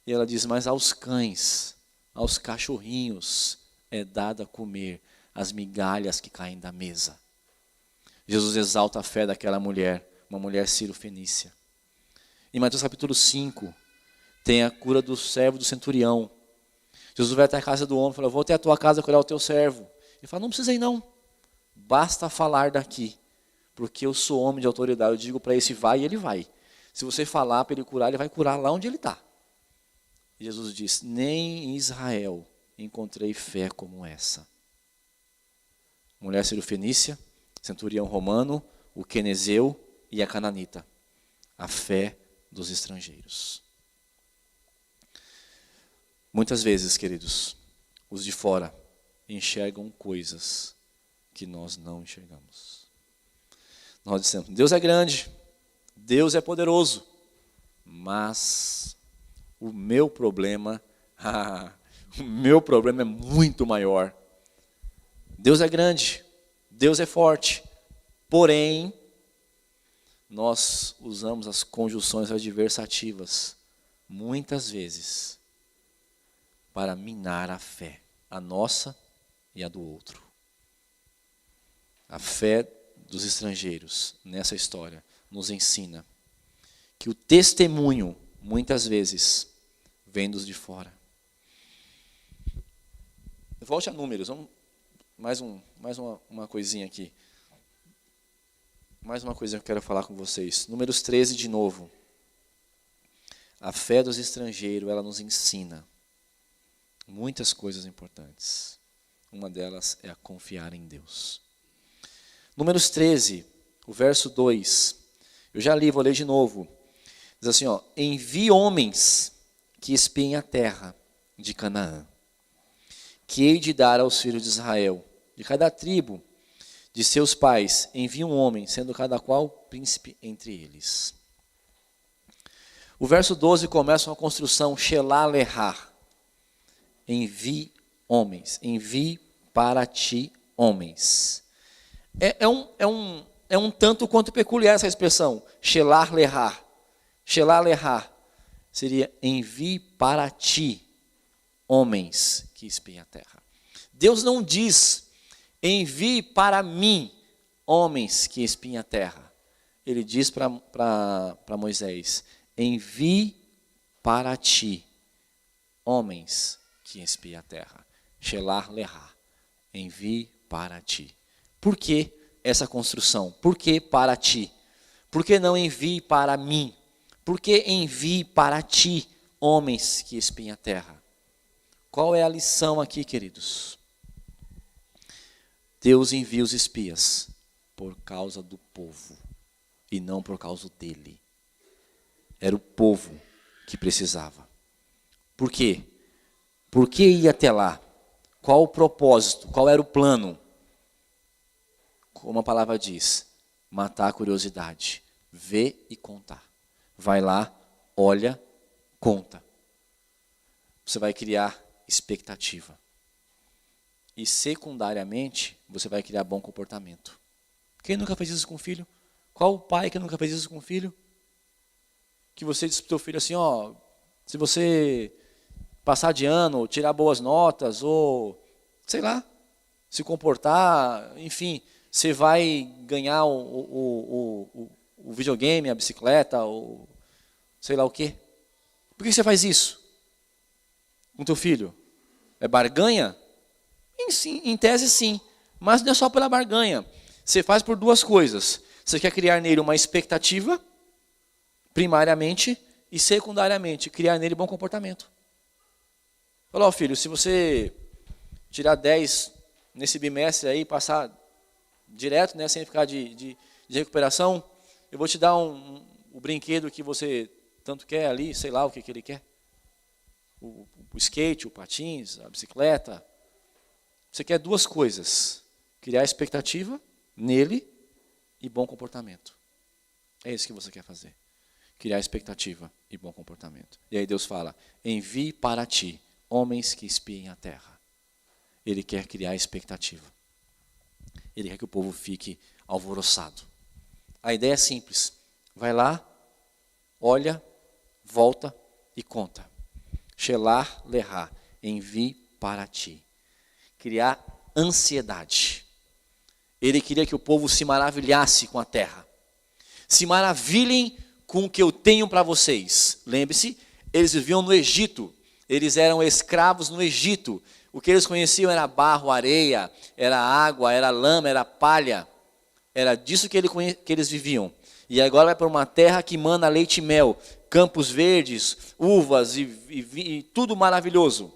S3: E ela diz, mas aos cães, aos cachorrinhos, é dado a comer as migalhas que caem da mesa. Jesus exalta a fé daquela mulher, uma mulher Cirofenícia. Em Mateus capítulo 5, tem a cura do servo do centurião. Jesus vai até a casa do homem e fala, vou até a tua casa curar o teu servo. Ele fala, não precisa ir não, basta falar daqui, porque eu sou homem de autoridade, eu digo para esse vai e ele vai. Se você falar para ele curar, ele vai curar lá onde ele está. E Jesus diz, nem em Israel encontrei fé como essa. Mulher Cirofenícia, centurião romano, o quenezeu e a cananita. A fé dos estrangeiros. Muitas vezes, queridos, os de fora enxergam coisas que nós não enxergamos. Nós dissemos, Deus é grande, Deus é poderoso, mas o meu problema é muito maior. Deus é grande, Deus é forte, porém, nós usamos as conjunções adversativas, muitas vezes, para minar a fé, a nossa e a do outro. A fé dos estrangeiros, nessa história, nos ensina que o testemunho, muitas vezes, vem dos de fora. Volte a Números, vamos, mais uma coisinha aqui. Mais uma coisa que eu quero falar com vocês. Números 13 de novo. A fé dos estrangeiros, ela nos ensina muitas coisas importantes. Uma delas é a confiar em Deus. Números 13, o verso 2. Eu já li, vou ler de novo. Diz assim, ó, envie homens que espiem a terra de Canaã, que hei de dar aos filhos de Israel. De cada tribo de seus pais, envie um homem, sendo cada qual príncipe entre eles. O verso 12 começa uma construção, Shelah Lehá. Envie homens, envie para ti homens. É um tanto quanto peculiar essa expressão, Shelah Lehá. Shelah Lehá seria envie para ti homens que espiem a terra. Deus não diz envie para mim homens que espiem a terra. Ele diz para Moisés, envie para ti homens que espiem a terra. Shelah Lehá, envie para ti. Por que essa construção? Por que para ti? Por que não envie para mim? Por que envie para ti homens que espiem a terra? Qual é a lição aqui, queridos? Deus envia os espias por causa do povo e não por causa dele. Era o povo que precisava. Por quê? Por que ir até lá? Qual o propósito? Qual era o plano? Como a palavra diz, matar a curiosidade, ver e contar. Vai lá, olha, conta. Você vai criar expectativa. E secundariamente, você vai criar bom comportamento. Quem nunca fez isso com o filho? Qual o pai que nunca fez isso com o filho? Que você disse para o teu filho assim, ó, se você passar de ano, ou tirar boas notas, ou, sei lá, se comportar, enfim, você vai ganhar o videogame, a bicicleta, ou sei lá o quê. Por que você faz isso com teu filho? É barganha? Em tese sim, mas não é só pela barganha. Você faz por duas coisas. Você quer criar nele uma expectativa, primariamente, e secundariamente, criar nele bom comportamento. Fala, ó filho, se você tirar 10 nesse bimestre aí, passar direto, né, sem ficar de recuperação, eu vou te dar o brinquedo que você tanto quer ali, sei lá o que ele quer. O skate, o patins, a bicicleta. Você quer duas coisas, criar expectativa nele e bom comportamento. É isso que você quer fazer, criar expectativa e bom comportamento. E aí Deus fala, envie para ti homens que espiem a terra. Ele quer criar expectativa. Ele quer que o povo fique alvoroçado. A ideia é simples, vai lá, olha, volta e conta. Shelah Lehá, envie para ti. Criar ansiedade. Ele queria que o povo se maravilhasse com a terra. Se maravilhem com o que eu tenho para vocês. Lembre-se, eles viviam no Egito. Eles eram escravos no Egito. O que eles conheciam era barro, areia, era água, era lama, era palha. Era disso que eles viviam. E agora vai para uma terra que mana leite e mel. Campos verdes, uvas e tudo maravilhoso.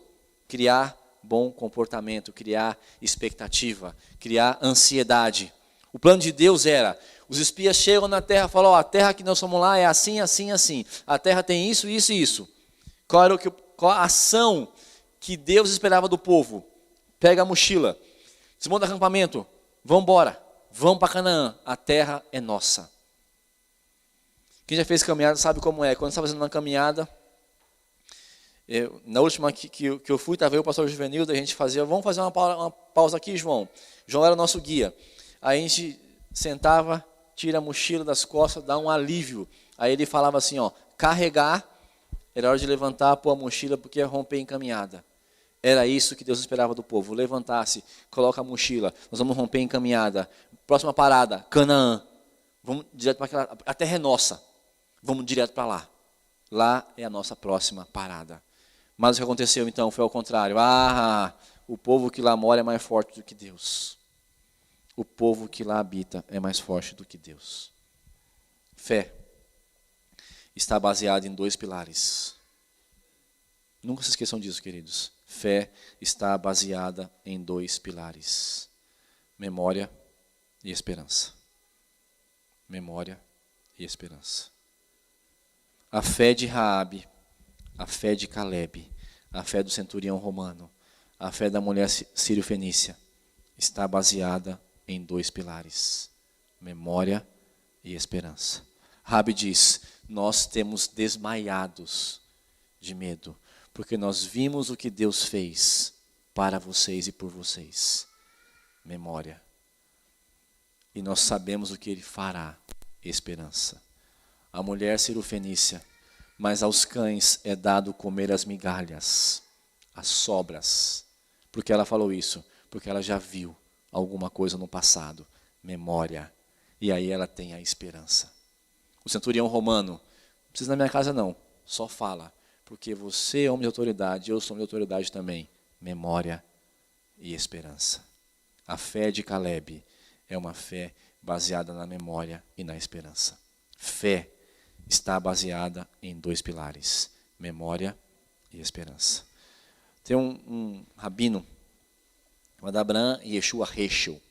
S3: Criar bom comportamento, criar expectativa, criar ansiedade. O plano de Deus era, os espias chegam na terra e falam, ó, a terra que nós somos lá é assim, assim, assim. A terra tem isso, isso e isso. Qual a ação que Deus esperava do povo? Pega a mochila, desmonta acampamento, vamos embora, vamos para Canaã, a terra é nossa. Quem já fez caminhada sabe como é. Quando você está fazendo uma caminhada, na última que eu fui, estava eu e o pastor Juvenildo, a gente fazia, vamos fazer uma pausa aqui, João. João era o nosso guia. Aí a gente sentava, tira a mochila das costas, dá um alívio. Aí ele falava assim, ó, carregar, era hora de levantar, pôr a mochila, porque ia romper em caminhada. Era isso que Deus esperava do povo. Levantar-se, coloca a mochila, nós vamos romper em caminhada. Próxima parada, Canaã. Vamos direto para aquela, a terra é nossa. Vamos direto para lá. Lá é a nossa próxima parada. Mas o que aconteceu então foi ao contrário. O povo que lá mora é mais forte do que Deus. O povo que lá habita é mais forte do que Deus. Fé está baseada em 2 pilares. Nunca se esqueçam disso, queridos. Fé está baseada em 2 pilares. Memória e esperança. Memória e esperança. A fé de Raabe, a fé de Calebe, a fé do centurião romano, a fé da mulher sírio-fenícia está baseada em 2 pilares, memória e esperança. Raabe diz, nós temos desmaiados de medo, porque nós vimos o que Deus fez para vocês e por vocês. Memória. E nós sabemos o que Ele fará, esperança. A mulher sírio-fenícia, mas aos cães é dado comer as migalhas, as sobras. Por que ela falou isso? Porque ela já viu alguma coisa no passado, memória. E aí ela tem a esperança. O centurião romano, não precisa na minha casa não, só fala. Porque você é homem de autoridade, eu sou homem de autoridade também. Memória e esperança. A fé de Calebe é uma fé baseada na memória e na esperança. Fé está baseada em 2 pilares, memória e esperança. Tem um rabino, chamado Abraham Yeshua Heschel.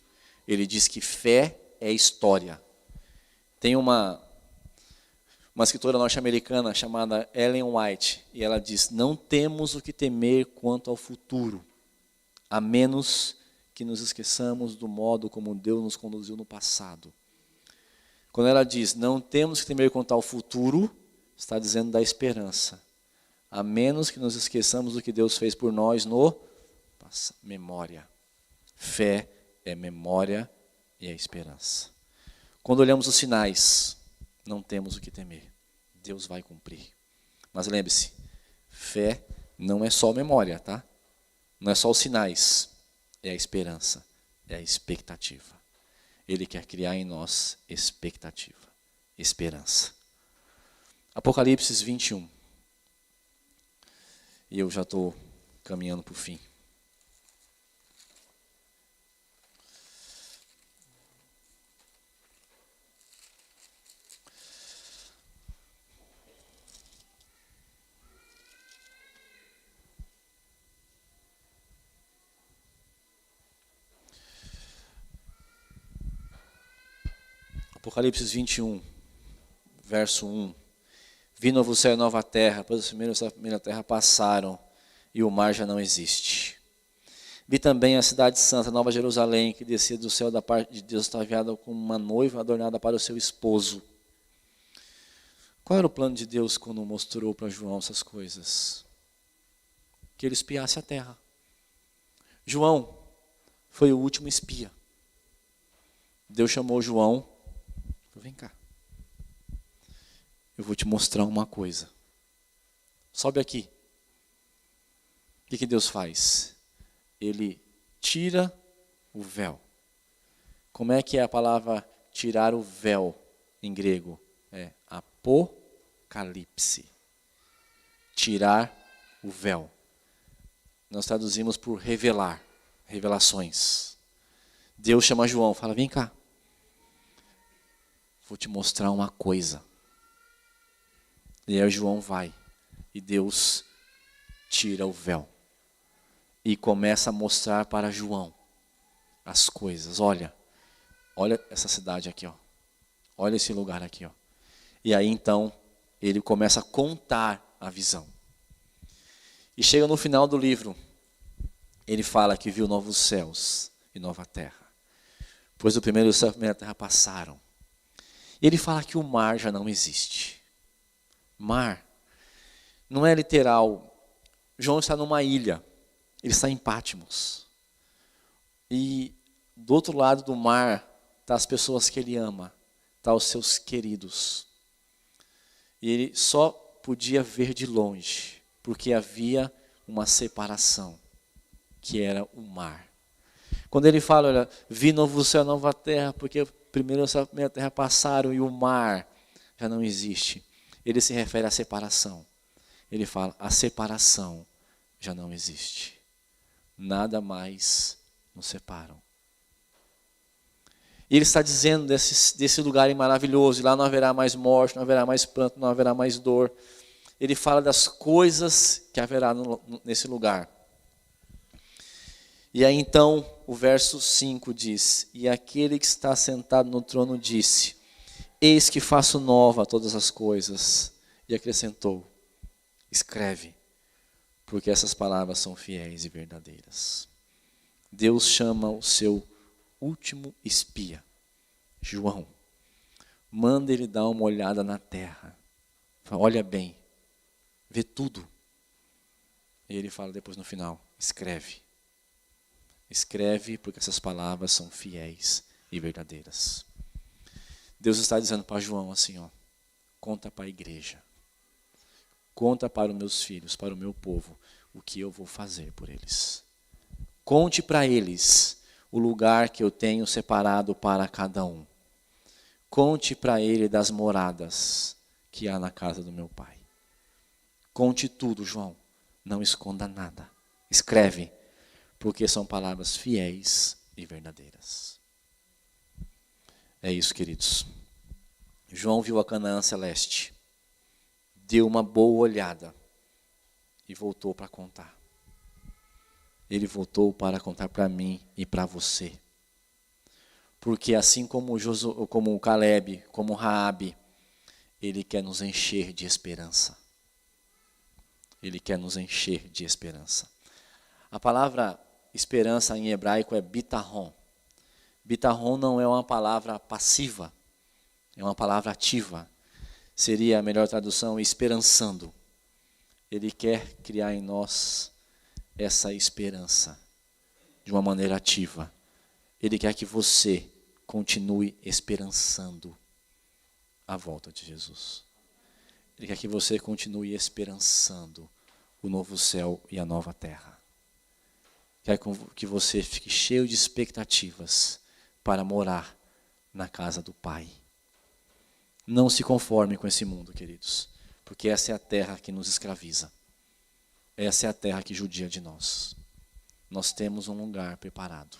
S3: Ele diz que fé é história. Tem uma escritora norte-americana chamada Ellen White, e ela diz, não temos o que temer quanto ao futuro, a menos que nos esqueçamos do modo como Deus nos conduziu no passado. Quando ela diz, não temos que temer quanto ao futuro, está dizendo da esperança. A menos que nos esqueçamos do que Deus fez por nós no passado. Memória. Fé é memória e é esperança. Quando olhamos os sinais, não temos o que temer. Deus vai cumprir. Mas lembre-se, fé não é só memória, tá? Não é só os sinais. É a esperança, é a expectativa. Ele quer criar em nós expectativa, esperança. Apocalipse 21. E eu já estou caminhando para o fim. Apocalipse 21, verso 1. Vi novo céu e nova terra, pois a primeira terra passaram e o mar já não existe. Vi também a cidade santa, Nova Jerusalém, que descia do céu da parte de Deus, ataviada como uma noiva adornada para o seu esposo. Qual era o plano de Deus quando mostrou para João essas coisas? Que ele espiasse a terra. João foi o último espia. Deus chamou João. Vem cá. Eu vou te mostrar uma coisa. Sobe aqui. O que Deus faz? Ele tira o véu. Como é que é a palavra tirar o véu em grego? É apocalipse. Tirar o véu. Nós traduzimos por revelar, revelações. Deus chama João, fala, vem cá. Vou te mostrar uma coisa. E aí João vai. E Deus tira o véu. E começa a mostrar para João as coisas. Olha essa cidade aqui, ó. Olha esse lugar aqui, ó. E aí então ele começa a contar a visão. E chega no final do livro, ele fala que viu novos céus e nova terra. Depois do primeiro céu e a primeira terra passaram. Ele fala que o mar já não existe. Mar não é literal. João está numa ilha. Ele está em Patmos. E do outro lado do mar está as pessoas que ele ama. Está os seus queridos. E ele só podia ver de longe. Porque havia uma separação. Que era o mar. Quando ele fala, olha, vi novo céu, nova terra, porque o primeiro céu e a primeira terra passaram e o mar já não existe. Ele se refere à separação. Ele fala, a separação já não existe. Nada mais nos separam. E ele está dizendo desse lugar maravilhoso, e lá não haverá mais morte, não haverá mais pranto, não haverá mais dor. Ele fala das coisas que haverá nesse lugar. E aí então, o verso 5 diz, e aquele que está sentado no trono disse, eis que faço nova todas as coisas. E acrescentou, escreve, porque essas palavras são fiéis e verdadeiras. Deus chama o seu último espia, João. Manda ele dar uma olhada na terra. Fala, olha bem, vê tudo. E ele fala depois no final, escreve. Escreve, porque essas palavras são fiéis e verdadeiras. Deus está dizendo para João assim, ó, conta para a igreja. Conta para os meus filhos, para o meu povo, o que eu vou fazer por eles. Conte para eles o lugar que eu tenho separado para cada um. Conte para ele das moradas que há na casa do meu pai. Conte tudo, João. Não esconda nada. Escreve. Porque são palavras fiéis e verdadeiras. É isso, queridos. João viu a Canaã celeste, deu uma boa olhada e voltou para contar. Ele voltou para contar para mim e para você. Porque assim como como Caleb, como Raabe, ele quer nos encher de esperança. Ele quer nos encher de esperança. A palavra esperança em hebraico é bitahon. Bitahon não é uma palavra passiva, é uma palavra ativa. Seria a melhor tradução, esperançando. Ele quer criar em nós essa esperança de uma maneira ativa. Ele quer que você continue esperançando a volta de Jesus. Ele quer que você continue esperançando o novo céu e a nova terra. Quer que você fique cheio de expectativas para morar na casa do Pai. Não se conforme com esse mundo, queridos, porque essa é a terra que nos escraviza. Essa é a terra que judia de nós. Nós temos um lugar preparado.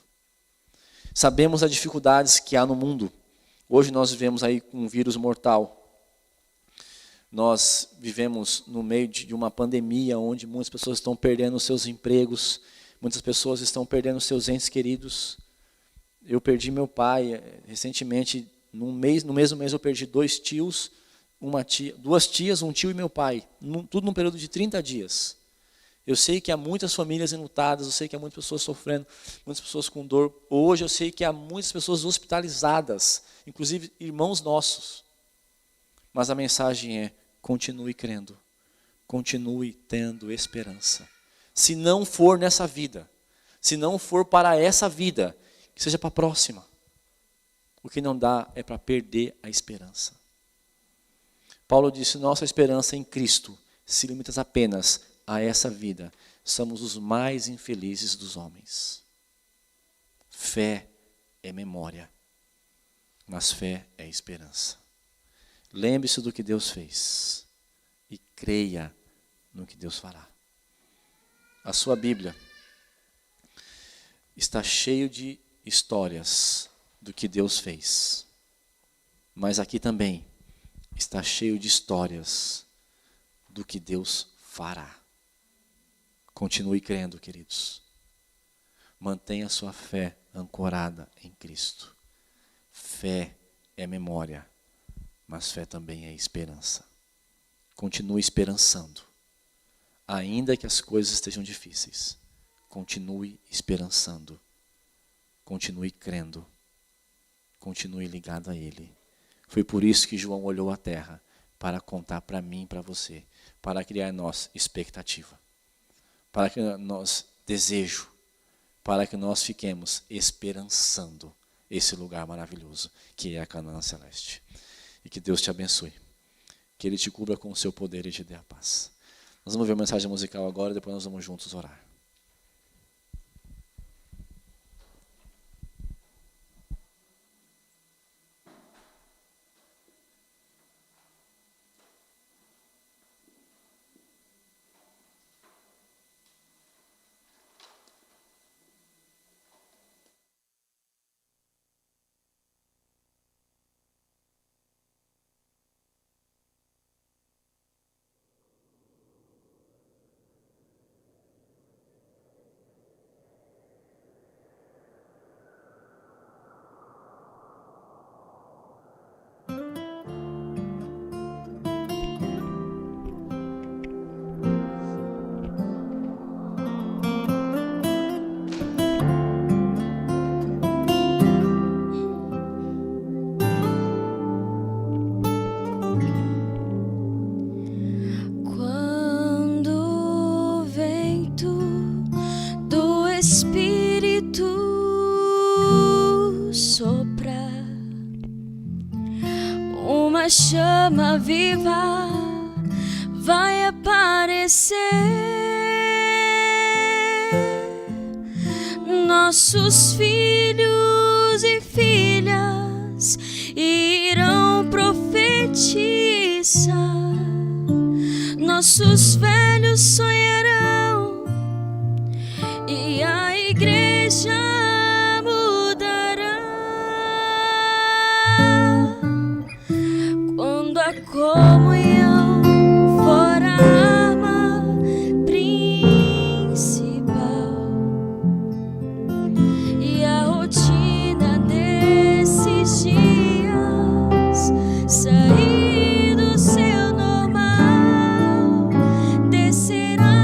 S3: Sabemos as dificuldades que há no mundo. Hoje nós vivemos aí com um vírus mortal. Nós vivemos no meio de uma pandemia onde muitas pessoas estão perdendo seus empregos. Muitas pessoas estão perdendo seus entes queridos. Eu perdi meu pai recentemente, no mesmo mês eu perdi 2 tios, 2 tias, um tio e meu pai, tudo num período de 30 dias. Eu sei que há muitas famílias enlutadas, eu sei que há muitas pessoas sofrendo, muitas pessoas com dor. Hoje eu sei que há muitas pessoas hospitalizadas, inclusive irmãos nossos. Mas a mensagem é, continue crendo, continue tendo esperança. Se não for nessa vida, se não for para essa vida, que seja para a próxima. O que não dá é para perder a esperança. Paulo disse, nossa esperança em Cristo se limita apenas a essa vida. Somos os mais infelizes dos homens. Fé é memória, mas fé é esperança. Lembre-se do que Deus fez e creia no que Deus fará. A sua Bíblia está cheio de histórias do que Deus fez. Mas aqui também está cheio de histórias do que Deus fará. Continue crendo, queridos. Mantenha sua fé ancorada em Cristo. Fé é memória, mas fé também é esperança. Continue esperançando. Ainda que as coisas estejam difíceis, continue esperançando. Continue crendo. continue ligado a Ele. Foi por isso que João olhou a terra, para contar para mim e para você, para criar em nós expectativa, para que nós desejo, para que nós fiquemos esperançando esse lugar maravilhoso que é a Canaã Celeste. E que Deus te abençoe, que Ele te cubra com o seu poder e te dê a paz. Nós vamos ver a mensagem musical agora e depois nós vamos juntos orar.
S1: Uma chama viva vai aparecer. Nossos filhos e filhas irão profetizar. Nossos velhos sonharão e a igreja comunhão for a arma principal e a rotina desses dias sair do seu normal, descerá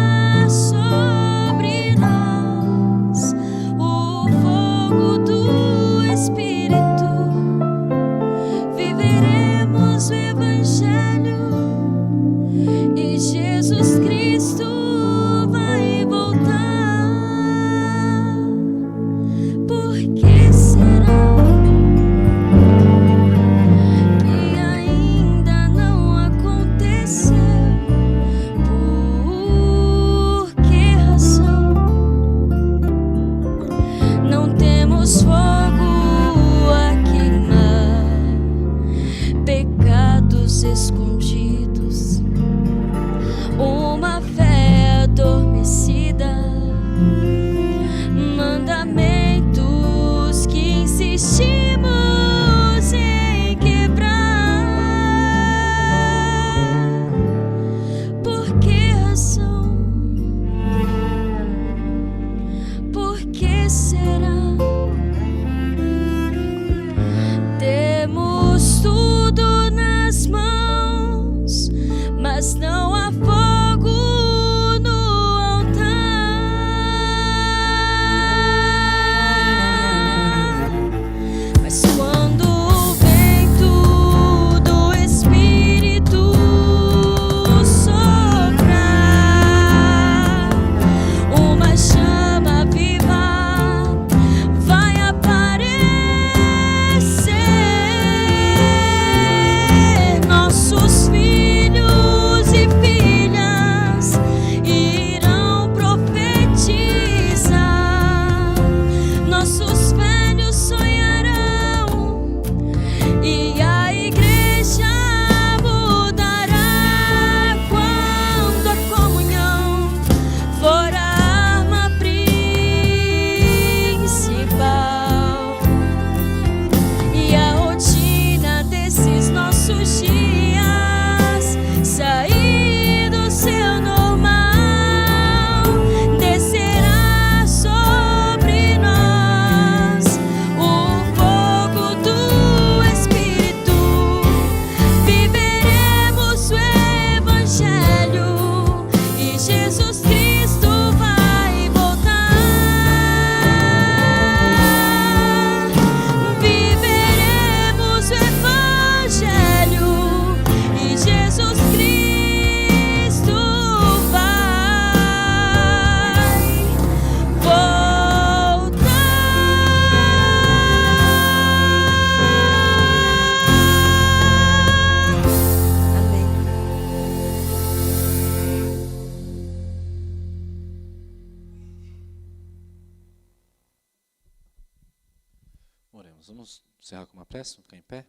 S3: Deus. Vamos encerrar com uma prece, vamos ficar em pé?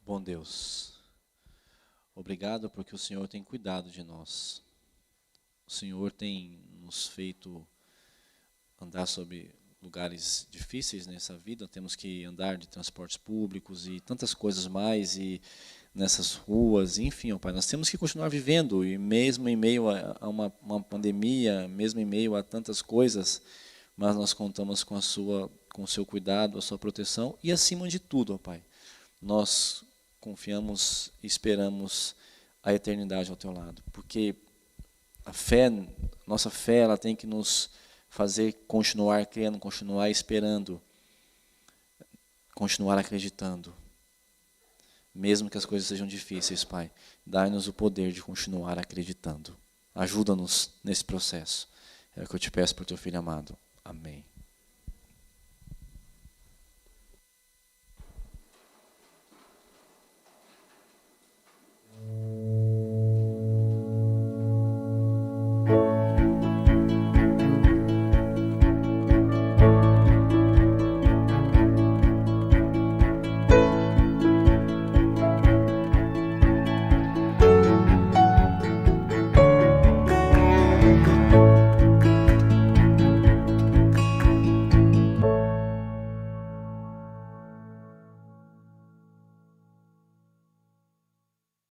S3: Bom Deus, obrigado porque o Senhor tem cuidado de nós. O Senhor tem nos feito andar sobre lugares difíceis nessa vida. Temos que andar de transportes públicos e tantas coisas mais, e nessas ruas, enfim, ó Pai, nós temos que continuar vivendo, e mesmo em meio a uma pandemia, mesmo em meio a tantas coisas, mas nós contamos com o seu cuidado, a sua proteção, e acima de tudo, ó Pai, nós confiamos e esperamos a eternidade ao teu lado, porque a fé, nossa fé, ela tem que nos fazer continuar crendo, continuar esperando, continuar acreditando, mesmo que as coisas sejam difíceis, Pai. Dai-nos o poder de continuar acreditando. Ajuda-nos nesse processo. É o que eu te peço por teu Filho amado. Amém.